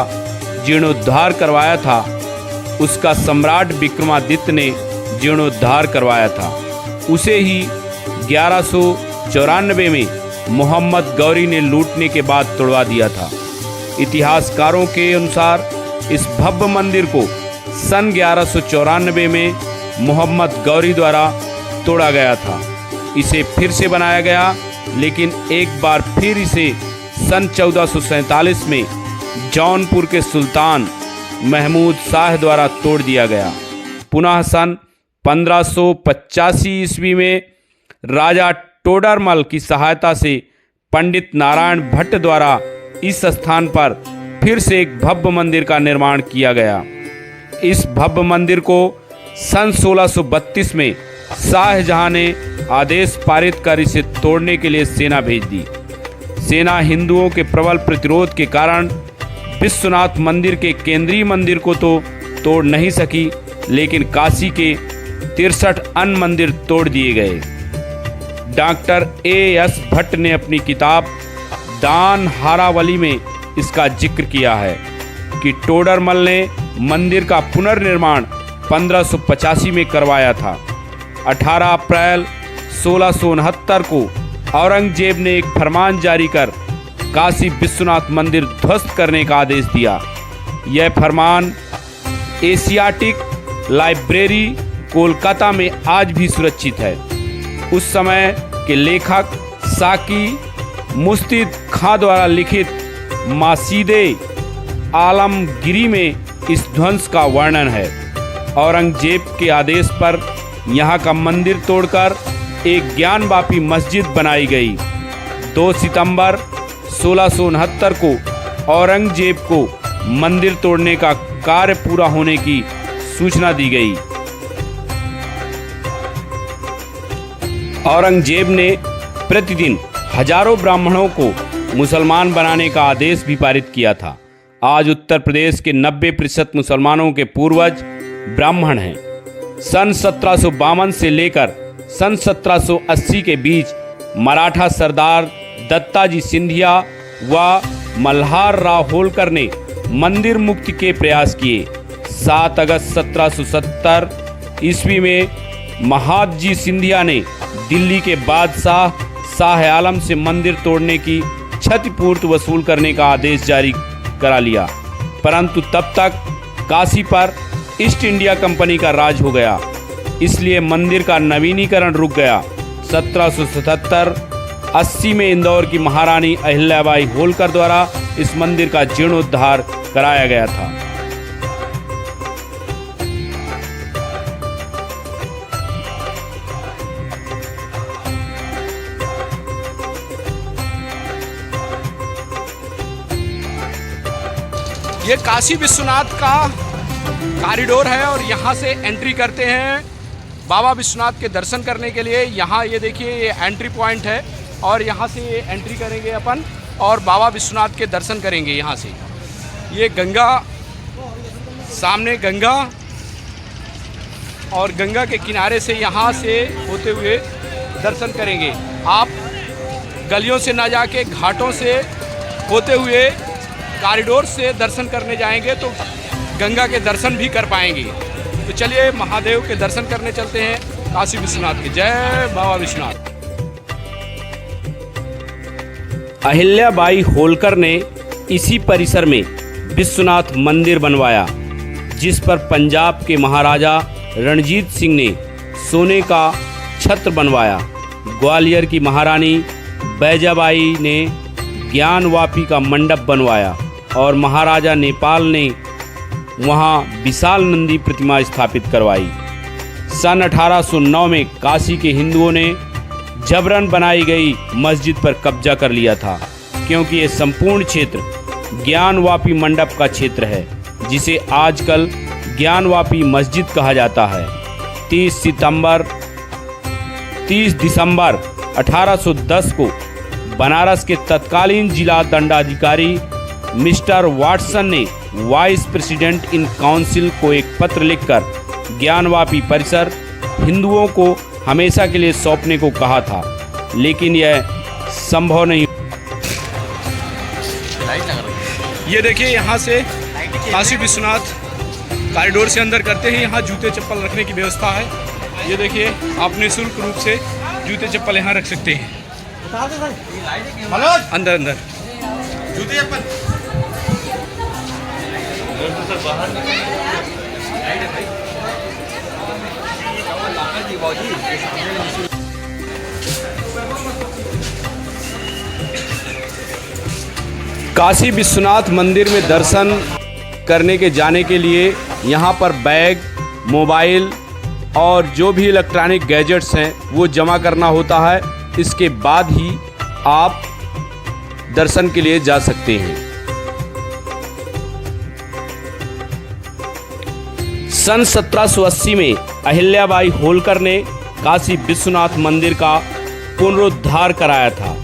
जीर्णोद्धार करवाया था उसका सम्राट विक्रमादित्य ने जीर्णोद्धार करवाया था। उसे ही 1194 में मोहम्मद गौरी ने लूटने के बाद तोड़वा दिया था। इतिहासकारों के अनुसार इस भव्य मंदिर को सन 1194 में मोहम्मद गौरी द्वारा तोड़ा गया था। इसे फिर से बनाया गया, लेकिन एक बार फिर इसे सन 1447 में जौनपुर के सुल्तान महमूद शाह द्वारा तोड़ दिया गया। पुनः सन 1585 ईस्वी में राजा टोडरमल की सहायता से पंडित नारायण भट्ट द्वारा इस स्थान पर फिर से एक भव्य मंदिर का निर्माण किया गया। इस भव्य मंदिर को सन 1632 में शाहजहां ने आदेश पारित कर इसे तोड़ने के लिए सेना भेज दी। सेना हिंदुओं के प्रबल प्रतिरोध के कारण विश्वनाथ मंदिर के केंद्रीय मंदिर को तो तोड़ नहीं सकी, लेकिन काशी के 63 अन्य मंदिर तोड़ दिए गए। Doctor A.S. भट्ट ने अपनी किताब दान हारावली में इसका जिक्र किया है कि टोडरमल ने मंदिर का पुनर्निर्माण 1585 में करवाया था। 18 अप्रैल 1669 को औरंगजेब ने एक फरमान जारी कर काशी विश्वनाथ मंदिर ध्वस्त करने का आदेश दिया। यह फरमान एशियाटिक लाइब्रेरी कोलकाता में आज भी सुरक्षित है। उस समय के लेखक साकी मुस्तिद खां द्वारा लिखित मासीदे आलमगिरी में इस ध्वंस का वर्णन है। औरंगजेब के आदेश पर यहाँ का मंदिर तोड़कर एक ज्ञानवापी मस्जिद बनाई गई। 2 सितंबर 1669 को औरंगजेब को मंदिर तोड़ने का कार्य पूरा होने की सूचना दी गई। औरंगजेब ने प्रतिदिन हजारों ब्राह्मणों को मुसलमान बनाने का आदेश भी पारित किया था। आज उत्तर प्रदेश के 90% मुसलमानों के पूर्वज ब्राह्मण हैं। सन 1752 से लेकर सन 1780 के बीच मराठा सरदार दत्ताजी सिंधिया व मल्हार राव होलकर ने मंदिर मुक्ति के प्रयास किए। 7 अगस्त 1770 ईस्वी में महादजी सिंधिया ने दिल्ली के बादशाह शाह आलम से मंदिर तोड़ने की क्षतिपूर्ति वसूल करने का आदेश जारी करा लिया, परंतु तब तक काशी पर ईस्ट इंडिया कंपनी का राज हो गया, इसलिए मंदिर का नवीनीकरण रुक गया। 1777-80 में इंदौर की महारानी अहिल्याबाई होलकर द्वारा इस मंदिर का जीर्णोद्धार कराया गया था। ये काशी विश्वनाथ का कॉरिडोर है और यहाँ से एंट्री करते हैं बाबा विश्वनाथ के दर्शन करने के लिए। यहाँ ये देखिए ये एंट्री पॉइंट है और यहाँ से ये एंट्री करेंगे अपन और बाबा विश्वनाथ के दर्शन करेंगे। यहाँ से ये गंगा, सामने गंगा और गंगा के किनारे से यहाँ से होते हुए दर्शन करेंगे। आप गलियों से ना जाके घाटों से होते हुए कॉरिडोर से दर्शन करने जाएंगे तो गंगा के दर्शन भी कर पाएंगे। तो चलिए महादेव के दर्शन करने चलते हैं काशी विश्वनाथ के। जय बाबा विश्वनाथ। अहिल्याबाई होलकर ने इसी परिसर में विश्वनाथ मंदिर बनवाया, जिस पर पंजाब के महाराजा रणजीत सिंह ने सोने का छत्र बनवाया। ग्वालियर की महारानी बैजाबाई ने ज्ञानवापी का मंडप बनवाया और महाराजा नेपाल ने वहां विशाल नंदी प्रतिमा स्थापित करवाई। सन 1809 में काशी के हिंदुओं ने जबरन बनाई गई मस्जिद पर कब्जा कर लिया था, क्योंकि ये संपूर्ण क्षेत्र ज्ञानवापी मंडप का क्षेत्र है, जिसे आजकल ज्ञानवापी मस्जिद कहा जाता है। 30 दिसंबर 1810 को बनारस के तत्कालीन जिला दंडाधिकारी मिस्टर वाटसन ने वाइस प्रेसिडेंट इन काउंसिल को एक पत्र लिखकर ज्ञानवापी परिसर हिंदुओं को हमेशा के लिए सौंपने को कहा था, लेकिन यह संभव नहीं। ये देखिए यहाँ से काशी विश्वनाथ कॉरिडोर से अंदर करते हैं। यहाँ जूते चप्पल रखने की व्यवस्था है। ये देखिए आप निःशुल्क रूप से जूते चप्पल यहाँ रख सकते हैं। अंदर अंदर जूते चप्पल काशी विश्वनाथ मंदिर में दर्शन करने के जाने के लिए यहाँ पर बैग, मोबाइल और जो भी इलेक्ट्रॉनिक गैजेट्स हैं वो जमा करना होता है। इसके बाद ही आप दर्शन के लिए जा सकते हैं। सन 1780 में अहिल्याबाई होलकर ने काशी विश्वनाथ मंदिर का पुनरुद्धार कराया था।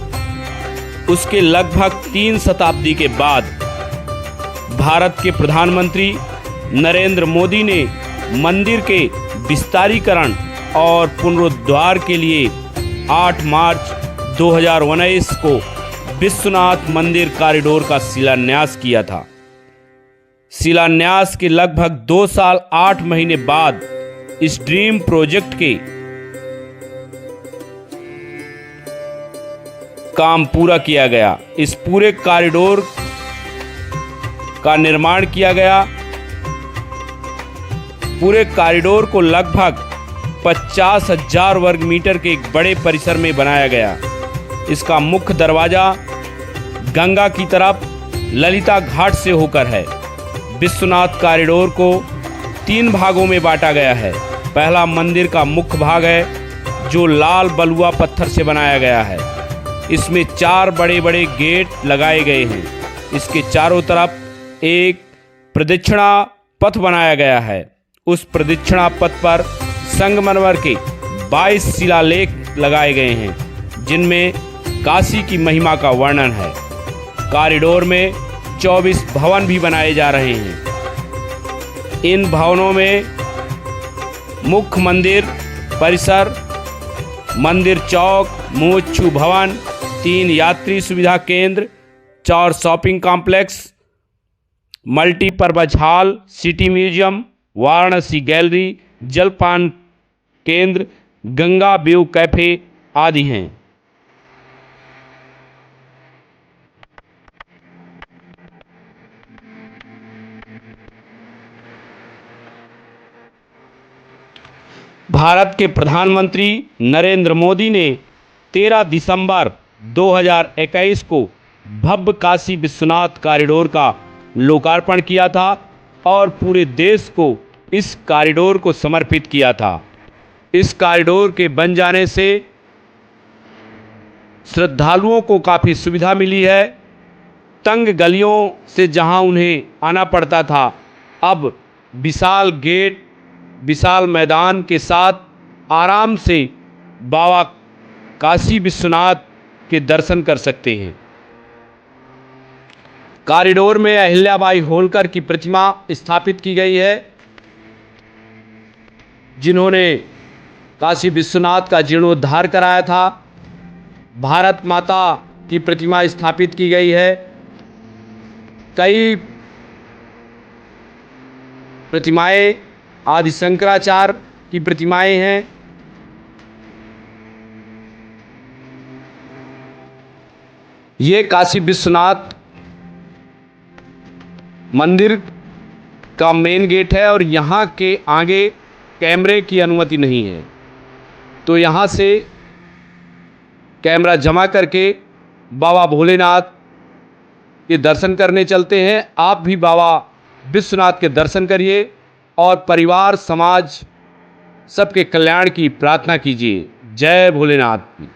उसके लगभग 3 शताब्दी के बाद भारत के प्रधानमंत्री नरेंद्र मोदी ने मंदिर के विस्तारीकरण और पुनरुद्धार के लिए 8 मार्च 2019 को विश्वनाथ मंदिर कॉरिडोर का शिलान्यास किया था। शिलान्यास के लगभग 2 साल 8 महीने बाद इस ड्रीम प्रोजेक्ट के काम पूरा किया गया। इस पूरे कॉरिडोर का निर्माण किया गया। पूरे कॉरिडोर को लगभग 50,000 वर्ग मीटर के एक बड़े परिसर में बनाया गया। इसका मुख्य दरवाजा गंगा की तरफ ललिता घाट से होकर है। विश्वनाथ कॉरिडोर को 3 भागों में बांटा गया है। पहला मंदिर का मुख्य भाग है, जो लाल बलुआ पत्थर से बनाया गया है। इसमें 4 बड़े बड़े गेट लगाए गए हैं। इसके चारों तरफ एक प्रदक्षिणा पथ बनाया गया है। उस प्रदक्षिणा पथ पर संगमरमर के 22 शिलालेख लगाए गए हैं, जिनमें काशी की महिमा का वर्णन है। कॉरिडोर में 24 भवन भी बनाए जा रहे हैं। इन भवनों में मुख्य मंदिर परिसर, मंदिर चौक, मोक्षु भवन, 3 यात्री सुविधा केंद्र, 4 shopping complex, multipurpose hall, city museum, Varanasi gallery, जलपान केंद्र, गंगा व्यू कैफे आदि हैं। भारत के प्रधानमंत्री नरेंद्र मोदी ने 13 दिसंबर 2021 को भव्य काशी विश्वनाथ कॉरिडोर का लोकार्पण किया था और पूरे देश को इस कॉरिडोर को समर्पित किया था। इस कॉरिडोर के बन जाने से श्रद्धालुओं को काफ़ी सुविधा मिली है। तंग गलियों से जहां उन्हें आना पड़ता था, अब विशाल गेट, विशाल मैदान के साथ आराम से बाबा काशी विश्वनाथ के दर्शन कर सकते हैं। कॉरिडोर में अहिल्याबाई होलकर की प्रतिमा स्थापित की गई है, जिन्होंने काशी विश्वनाथ का जीर्णोद्धार कराया था। भारत माता की प्रतिमा स्थापित की गई है। कई प्रतिमाएं, आदि शंकराचार्य की प्रतिमाएं हैं। ये काशी विश्वनाथ मंदिर का मेन गेट है और यहाँ के आगे कैमरे की अनुमति नहीं है, तो यहाँ से कैमरा जमा करके बाबा भोलेनाथ के दर्शन करने चलते हैं। आप भी बाबा विश्वनाथ के दर्शन करिए और परिवार, समाज, सबके कल्याण की प्रार्थना कीजिए। जय भोलेनाथ की।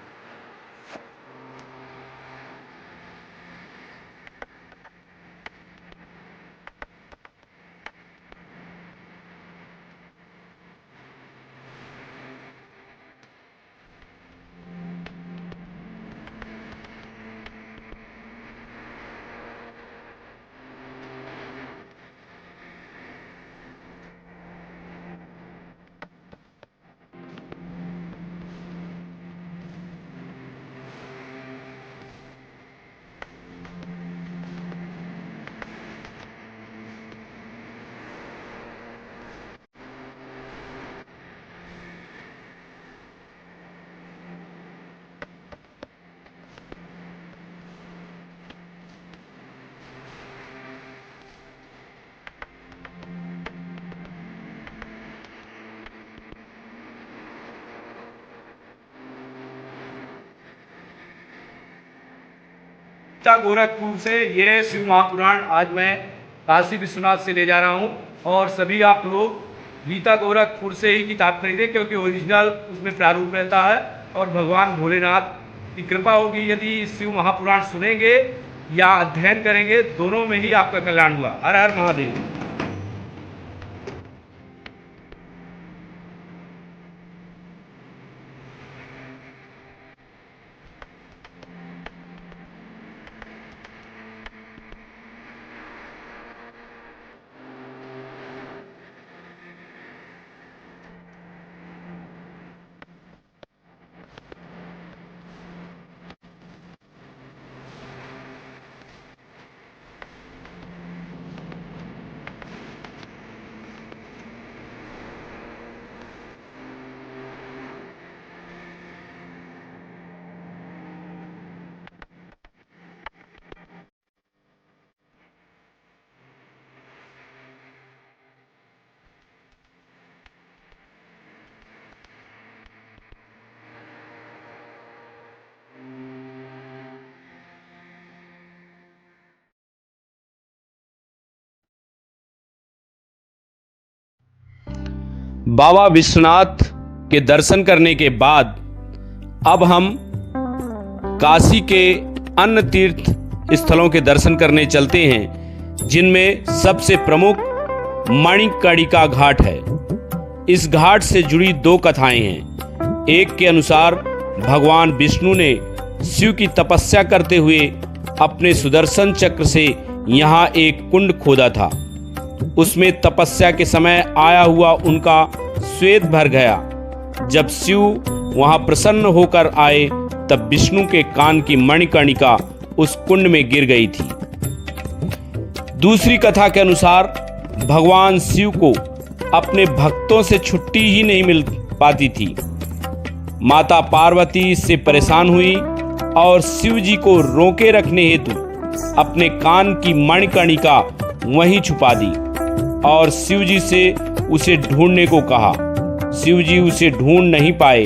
गोरखपुर से ये शिव महापुराण आज मैं काशी विश्वनाथ से ले जा रहा हूँ और सभी आप लोग गीता गोरखपुर से ही किताब खरीदें, क्योंकि ओरिजिनल उसमें प्रारूप रहता है और भगवान भोलेनाथ की कृपा होगी यदि शिव महापुराण सुनेंगे या अध्ययन करेंगे, दोनों में ही आपका कल्याण हुआ। हर हर महादेव। बाबा विश्वनाथ के दर्शन करने के बाद अब हम काशी के अन्य तीर्थ स्थलों के दर्शन करने चलते हैं, जिनमें सबसे प्रमुख मणिकर्णिका घाट है। इस घाट से जुड़ी दो कथाएं हैं। एक के अनुसार भगवान विष्णु ने शिव की तपस्या करते हुए अपने सुदर्शन चक्र से यहाँ एक कुंड खोदा था। उसमें तपस्या के समय आया हुआ उनका श्वेत भर गया। जब शिव वहां प्रसन्न होकर आए तब विष्णु के कान की मणिकर्णिका उस कुंड में गिर गई थी। दूसरी कथा के अनुसार भगवान शिव को अपने भक्तों से छुट्टी ही नहीं मिल पाती थी, माता पार्वती इससे परेशान हुई और शिव जी को रोके रखने हेतु अपने कान की मणिकर्णिका वहीं छुपा दी और शिव जी से उसे ढूंढने को कहा। शिव जी उसे ढूंढ नहीं पाए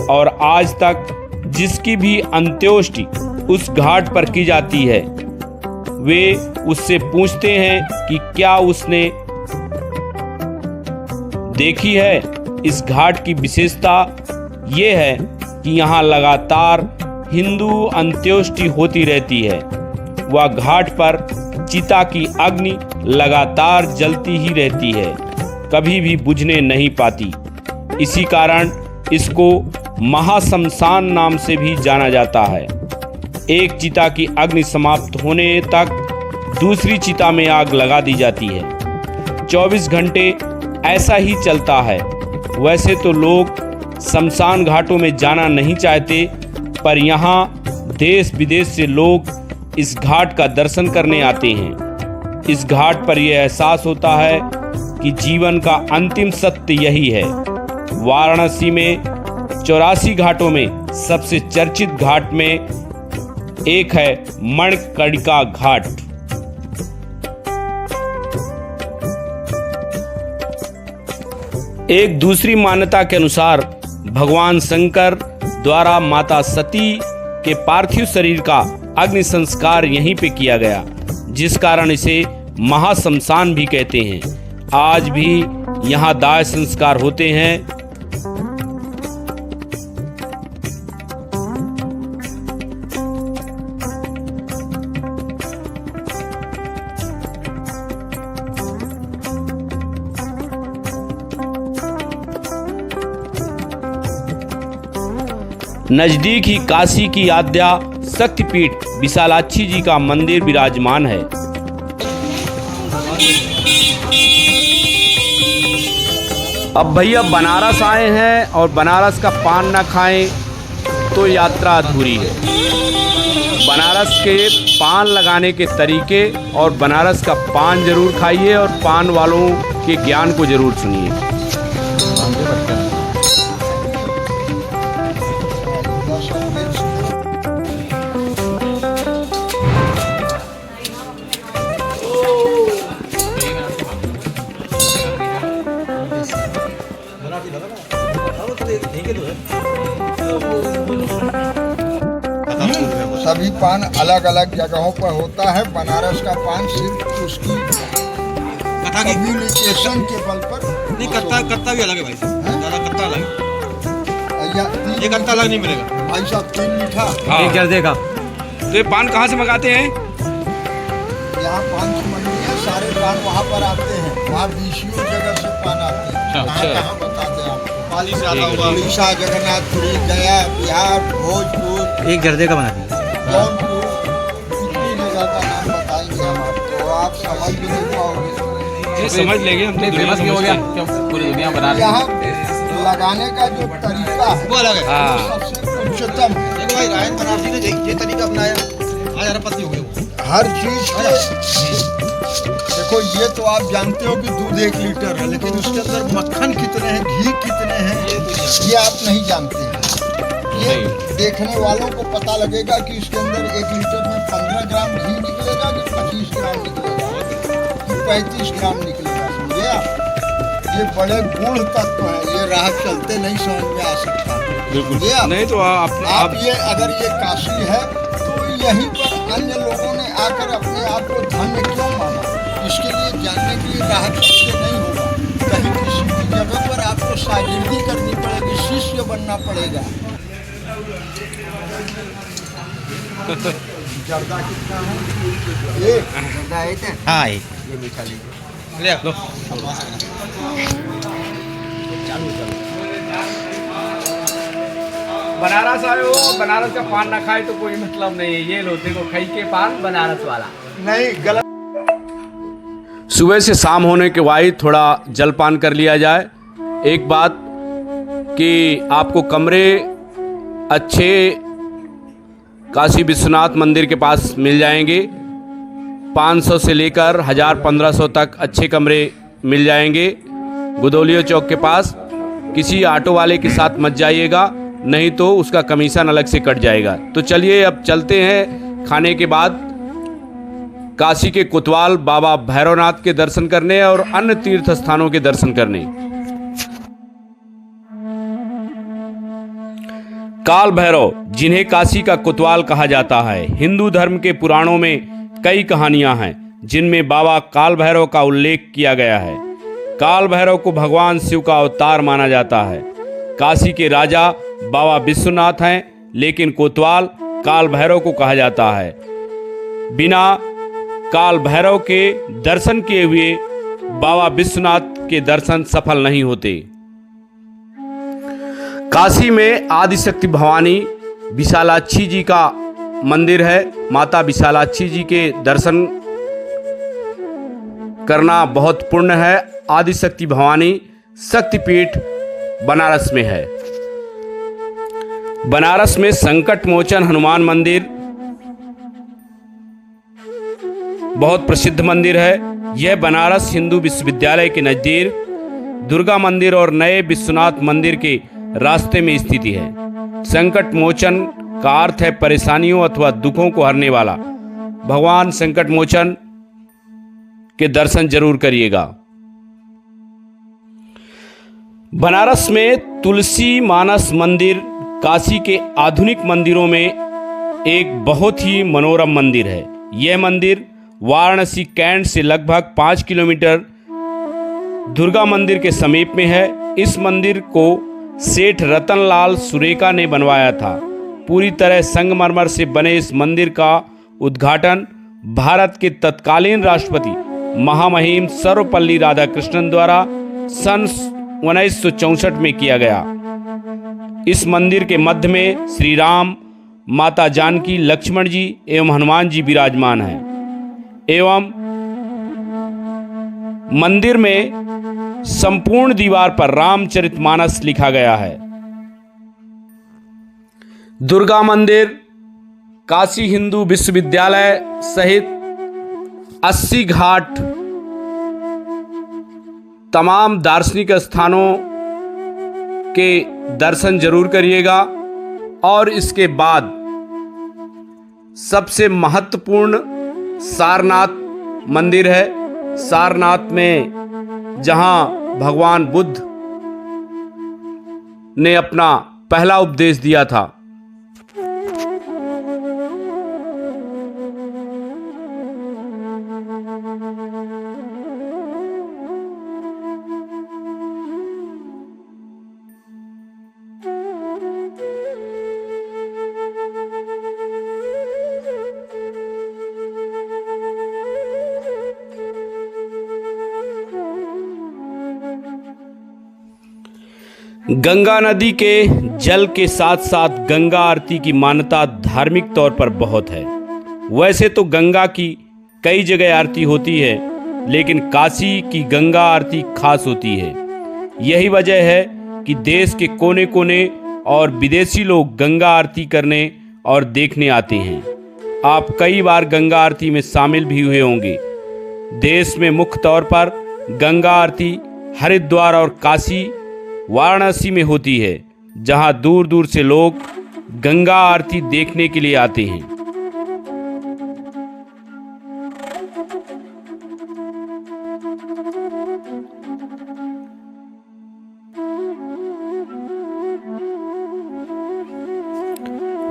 और आज तक जिसकी भी अंत्योष्टि उस घाट पर की जाती है वे उससे पूछते हैं कि क्या उसने देखी है। इस घाट की विशेषता ये है कि यहाँ लगातार हिंदू अंत्योष्टि होती रहती है। वह घाट पर चिता की अग्नि लगातार जलती ही रहती है, कभी भी बुझने नहीं पाती। इसी कारण इसको महाशमशान नाम से भी जाना जाता है। एक चिता की अग्नि समाप्त होने तक दूसरी चिता में आग लगा दी जाती है। 24 घंटे ऐसा ही चलता है। वैसे तो लोग शमशान घाटों में जाना नहीं चाहते, पर यहाँ देश विदेश से लोग इस घाट का दर्शन करने आते हैं। इस घाट पर यह एहसास होता है कि जीवन का अंतिम सत्य यही है। वाराणसी में 84 घाटों में सबसे चर्चित घाट में एक है मणिकर्णिका घाट। एक दूसरी मान्यता के अनुसार भगवान शंकर द्वारा माता सती के पार्थिव शरीर का अग्नि संस्कार यहीं पे किया गया, जिस कारण इसे महाशमशान भी कहते हैं। आज भी यहाँ दाह संस्कार होते हैं। नजदीक ही काशी की आद्या शक्तिपीठ विशालाक्षी जी का मंदिर विराजमान है। अब भैया बनारस आए हैं और बनारस का पान ना खाएं तो यात्रा अधूरी है। बनारस के पान लगाने के तरीके और बनारस का पान जरूर खाइए और पान वालों के ज्ञान को जरूर सुनिए। सभी पान अलग अलग जगहों पर होता है। बनारस का पान सिर्फ उसकी कम्युनिकेशन के बल पर नहीं, कत्ता भी अलग है भाई साहब, ज़्यादा कत्ता अलग है। ये कत्ता अलग नहीं मिलेगा भाई साहब। 3 मीठा एक जर्दे का। तो ये पान कहाँ से मंगाते हैं? यहाँ पान की मंडी है, सारे पान वहाँ पर आते हैं। वहाँ 20 जगह से पान आते हैं। कहाँ बताते हैं आपको? पाली से आता होगा, उड़ीसा, जगन्नाथपुरी, गया, बिहार, भोजपुर, एक जर्दे का बना दिया। जौनपुर, कितनी जगह का नाम बताएंगे हम आपको, आप समझ भी नहीं पाओगे। ये समझ लेंगे हम। तो फेमस क्यों हो गया? क्यों पूरी दुनिया बना रही है? यहाँ लगाने का जो तरीका है वो अलग है। हाँ। सबसे उच्चतम है। देखो भाई, रायन बनारसी ने ये तरीका अपनाया, आज हर पत्ती हो गई वो। हर चीज के देखो, ये तो आप जानते हो कि दूध 1 लीटर है, लेकिन उसके अंदर मक्खन कितने हैं, घी कितने हैं, ये आप नहीं जानते हैं। ये देखने वालों को पता लगेगा कि इसके अंदर 1 लीटर में 15 ग्राम घी निकलेगा कि 25 ग्राम निकलेगा कि 35 ग्राम निकलेगा। समझे आप? ये बड़े गूढ़ तत्व हैं, ये राह चलते नहीं समझ में आ सकता। बिल्कुल ये नहीं तो आप ये अगर ये काशी है तो यहीं पर अन्य लोगों ने आकर अपने आप को धन्य क्यों माना, इसके लिए जानने के लिए राह चलते नहीं होगा। कहीं किसी भी जगह पर आपको शागिर्दी करनी पड़ेगी, शिष्य बनना पड़ेगा। जर्दा कितना है? एक जर्दा है। हाँ, ये मीठा लीजिए। ले लो। बनारस आए हो, बनारस का पान ना खाए तो कोई मतलब नहीं है। ये लो देखो, खाई के पान बनारस वाला। नहीं, गलत। सुबह से शाम होने के बाद थोड़ा जलपान कर लिया जाए। एक बात कि आपको कमरे अच्छे काशी विश्वनाथ मंदिर के पास मिल जाएंगे। 500 से लेकर 1000-1500 तक अच्छे कमरे मिल जाएंगे। गुदौलिया चौक के पास किसी ऑटो वाले के साथ मत जाइएगा, नहीं तो उसका कमीशन अलग से कट जाएगा। तो चलिए अब चलते हैं खाने के बाद काशी के कोतवाल बाबा भैरवनाथ के दर्शन करने और अन्य तीर्थ स्थानों के दर्शन करने। काल भैरव, जिन्हें काशी का कोतवाल कहा जाता है, हिंदू धर्म के पुराणों में कई कहानियां हैं जिनमें बाबा काल भैरव का उल्लेख किया गया है। काल भैरव को भगवान शिव का अवतार माना जाता है। काशी के राजा बाबा विश्वनाथ हैं, लेकिन कोतवाल काल भैरव को कहा जाता है। बिना काल भैरव के दर्शन किए हुए बाबा विश्वनाथ के दर्शन सफल नहीं होते। काशी में आदिशक्ति भवानी विशालाक्षी जी का मंदिर है। माता विशालाक्षी जी के दर्शन करना बहुत पुण्य है। आदिशक्ति भवानी शक्तिपीठ बनारस में है। बनारस में संकट मोचन हनुमान मंदिर बहुत प्रसिद्ध मंदिर है। यह बनारस हिंदू विश्वविद्यालय के नज़दीक दुर्गा मंदिर और नए विश्वनाथ मंदिर के रास्ते में स्थित है। संकट मोचन का अर्थ है परेशानियों अथवा दुखों को हरने वाला। भगवान संकट मोचन के दर्शन जरूर करिएगा। बनारस में तुलसी मानस मंदिर काशी के आधुनिक मंदिरों में एक बहुत ही मनोरम मंदिर है। यह मंदिर वाराणसी कैंट से लगभग 5 किलोमीटर दुर्गा मंदिर के समीप में है। इस मंदिर को सेठ रतनलाल सुरेका ने बनवाया था। पूरी तरह संगमरमर से बने इस मंदिर का उद्घाटन भारत के तत्कालीन राष्ट्रपति महामहिम सर्वपल्ली राधाकृष्णन द्वारा सन 1964 में किया गया। इस मंदिर के मध्य में श्री राम, माता जानकी, लक्ष्मण जी एवं हनुमान जी विराजमान हैं एवं मंदिर में संपूर्ण दीवार पर रामचरितमानस लिखा गया है। दुर्गा मंदिर काशी हिंदू विश्वविद्यालय सहित 80 घाट तमाम दार्शनिक स्थानों के दर्शन जरूर करिएगा। और इसके बाद सबसे महत्वपूर्ण सारनाथ मंदिर है। सारनाथ में जहां भगवान बुद्ध ने अपना पहला उपदेश दिया था। गंगा नदी के जल के साथ साथ गंगा आरती की मान्यता धार्मिक तौर पर बहुत है। वैसे तो गंगा की कई जगह आरती होती है, लेकिन काशी की गंगा आरती खास होती है। यही वजह है कि देश के कोने कोने और विदेशी लोग गंगा आरती करने और देखने आते हैं। आप कई बार गंगा आरती में शामिल भी हुए होंगे। देश में मुख्य तौर पर गंगा आरती हरिद्वार और काशी, वाराणसी में होती है, जहां दूर दूर से लोग गंगा आरती देखने के लिए आते हैं।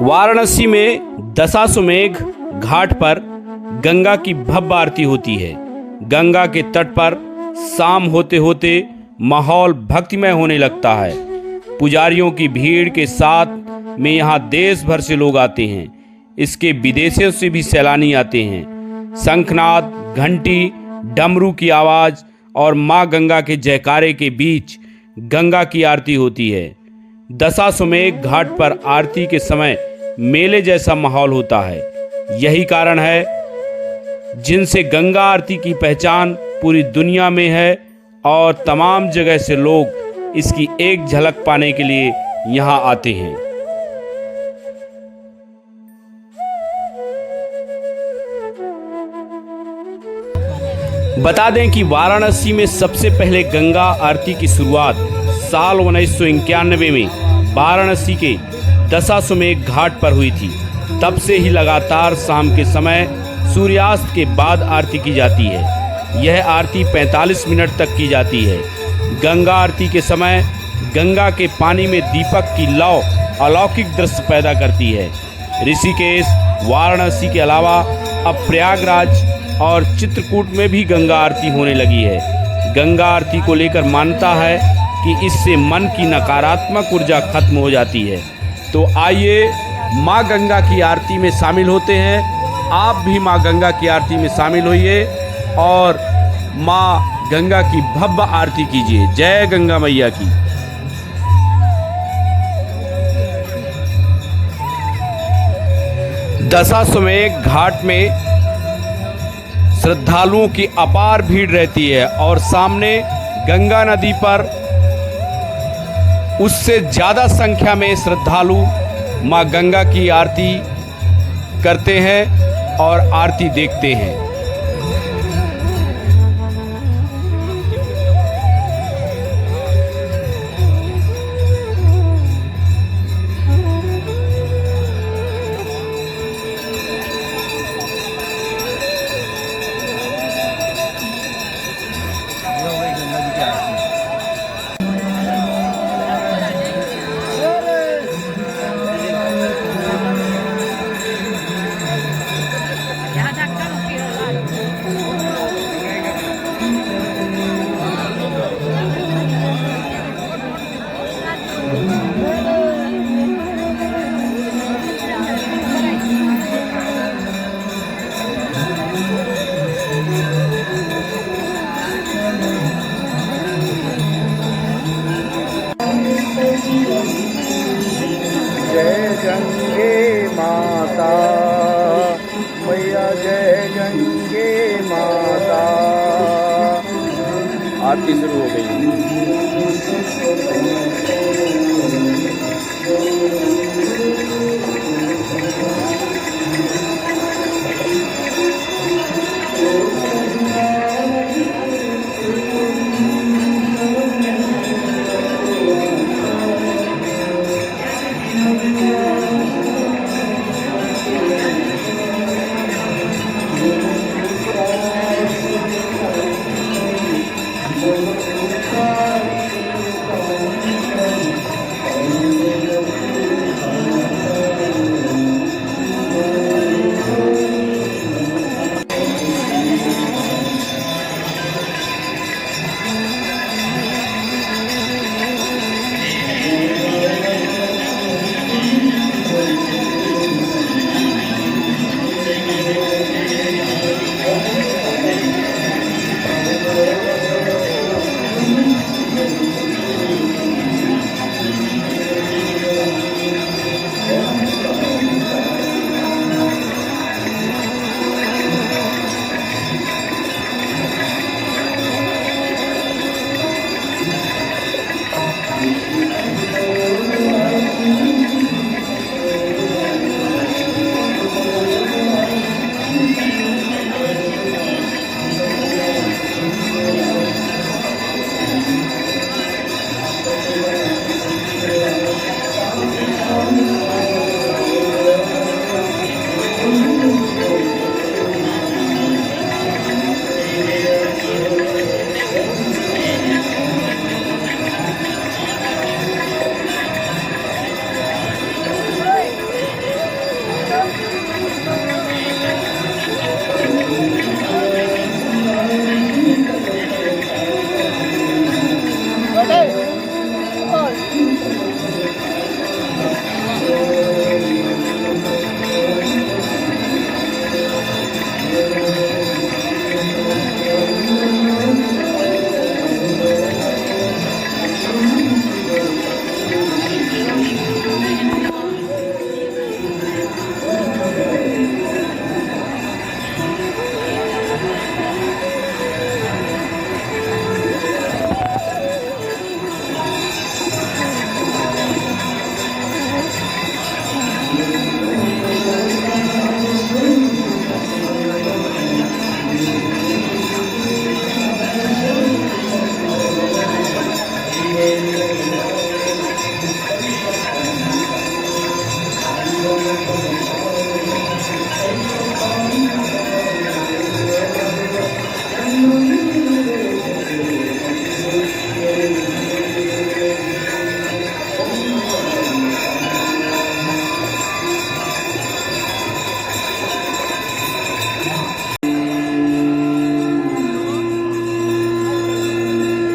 वाराणसी में दशाश्वमेध घाट पर गंगा की भव्य आरती होती है। गंगा के तट पर शाम होते होते माहौल भक्तिमय होने लगता है। पुजारियों की भीड़ के साथ में यहाँ देश भर से लोग आते हैं। इसके विदेशों से भी सैलानी आते हैं। शंखनाद, घंटी, डमरू की आवाज़ और माँ गंगा के जयकारे के बीच गंगा की आरती होती है। दशाश्वमेध घाट पर आरती के समय मेले जैसा माहौल होता है। यही कारण है जिनसे गंगा आरती की पहचान पूरी दुनिया में है और तमाम जगह से लोग इसकी एक झलक पाने के लिए यहाँ आते हैं। बता दें कि वाराणसी में सबसे पहले गंगा आरती की शुरुआत साल 1991 में वाराणसी के दशाश्वमेध घाट पर हुई थी। तब से ही लगातार शाम के समय सूर्यास्त के बाद आरती की जाती है। यह आरती 45 मिनट तक की जाती है। गंगा आरती के समय गंगा के पानी में दीपक की लौ अलौकिक दृश्य पैदा करती है। ऋषिकेश, वाराणसी के अलावा अब प्रयागराज और चित्रकूट में भी गंगा आरती होने लगी है। गंगा आरती को लेकर मान्यता है कि इससे मन की नकारात्मक ऊर्जा खत्म हो जाती है। तो आइए माँ गंगा की आरती में शामिल होते हैं। आप भी माँ गंगा की आरती में शामिल होइए और माँ गंगा की भव्य आरती कीजिए। जय गंगा मैया की। दशाश्वमेध घाट में श्रद्धालुओं की अपार भीड़ रहती है और सामने गंगा नदी पर उससे ज़्यादा संख्या में श्रद्धालु माँ गंगा की आरती करते हैं और आरती देखते हैं। जय गंगे माता मैया, जय गंगे माता। आरती शुरू हो गई।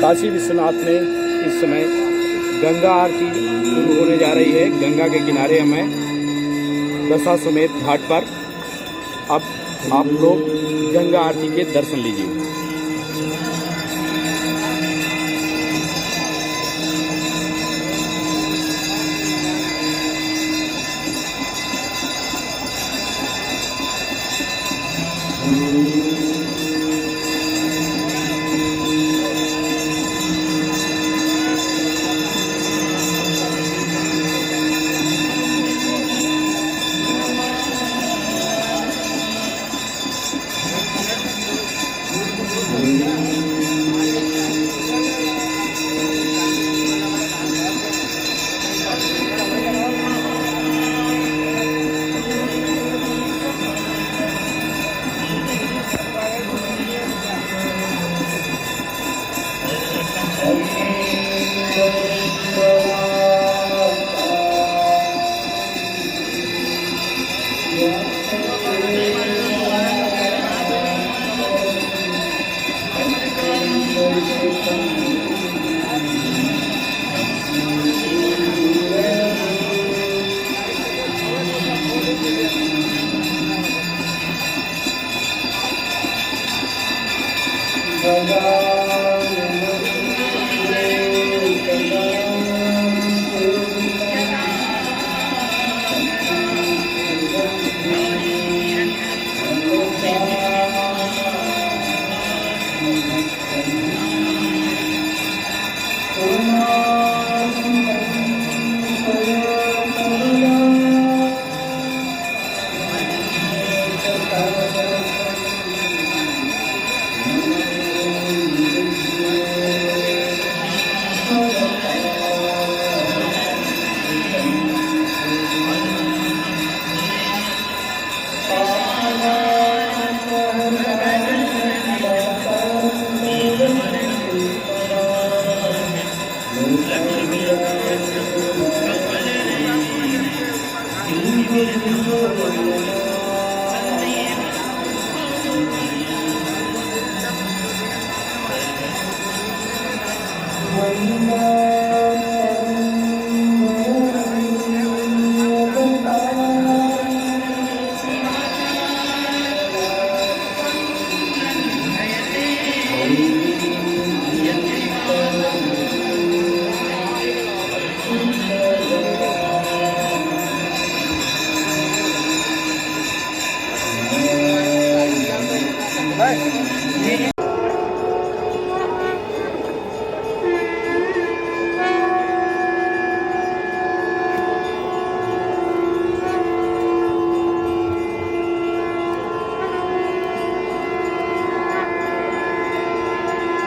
काशी विश्वनाथ में इस समय गंगा आरती शुरू होने जा रही है। गंगा के किनारे हमें दशाश्वमेध घाट पर अब आप लोग गंगा आरती के दर्शन लीजिए।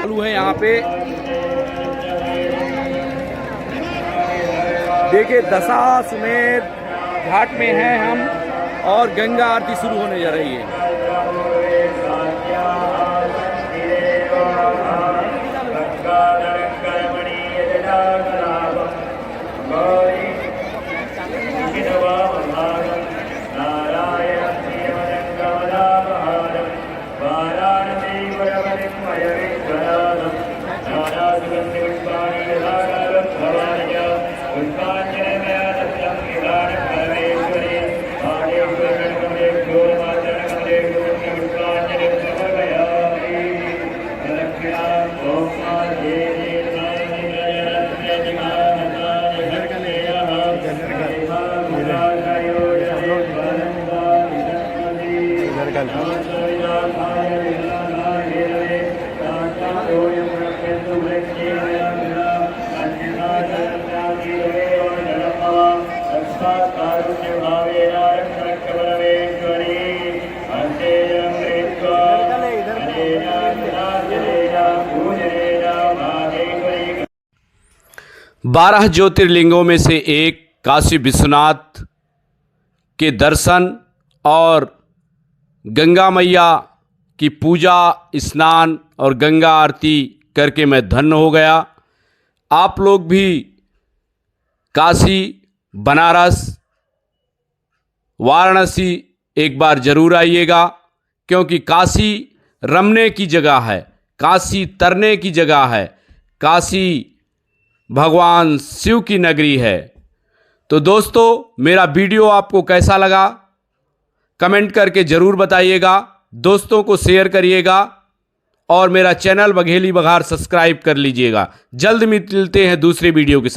चालू है यहाँ पे। देखिए दशाश्वमेध घाट में हैं हम और गंगा आरती शुरू होने जा रही है। बारह ज्योतिर्लिंगों में से एक काशी विश्वनाथ के दर्शन और गंगा मैया की पूजा, स्नान और गंगा आरती करके मैं धन्य हो गया। आप लोग भी काशी, बनारस, वाराणसी एक बार ज़रूर आइएगा, क्योंकि काशी रमने की जगह है, काशी तरने की जगह है, काशी भगवान शिव की नगरी है। तो दोस्तों, मेरा वीडियो आपको कैसा लगा कमेंट करके ज़रूर बताइएगा, दोस्तों को शेयर करिएगा और मेरा चैनल बघेली बघार सब्सक्राइब कर लीजिएगा। जल्द मिलते हैं दूसरे वीडियो के साथ।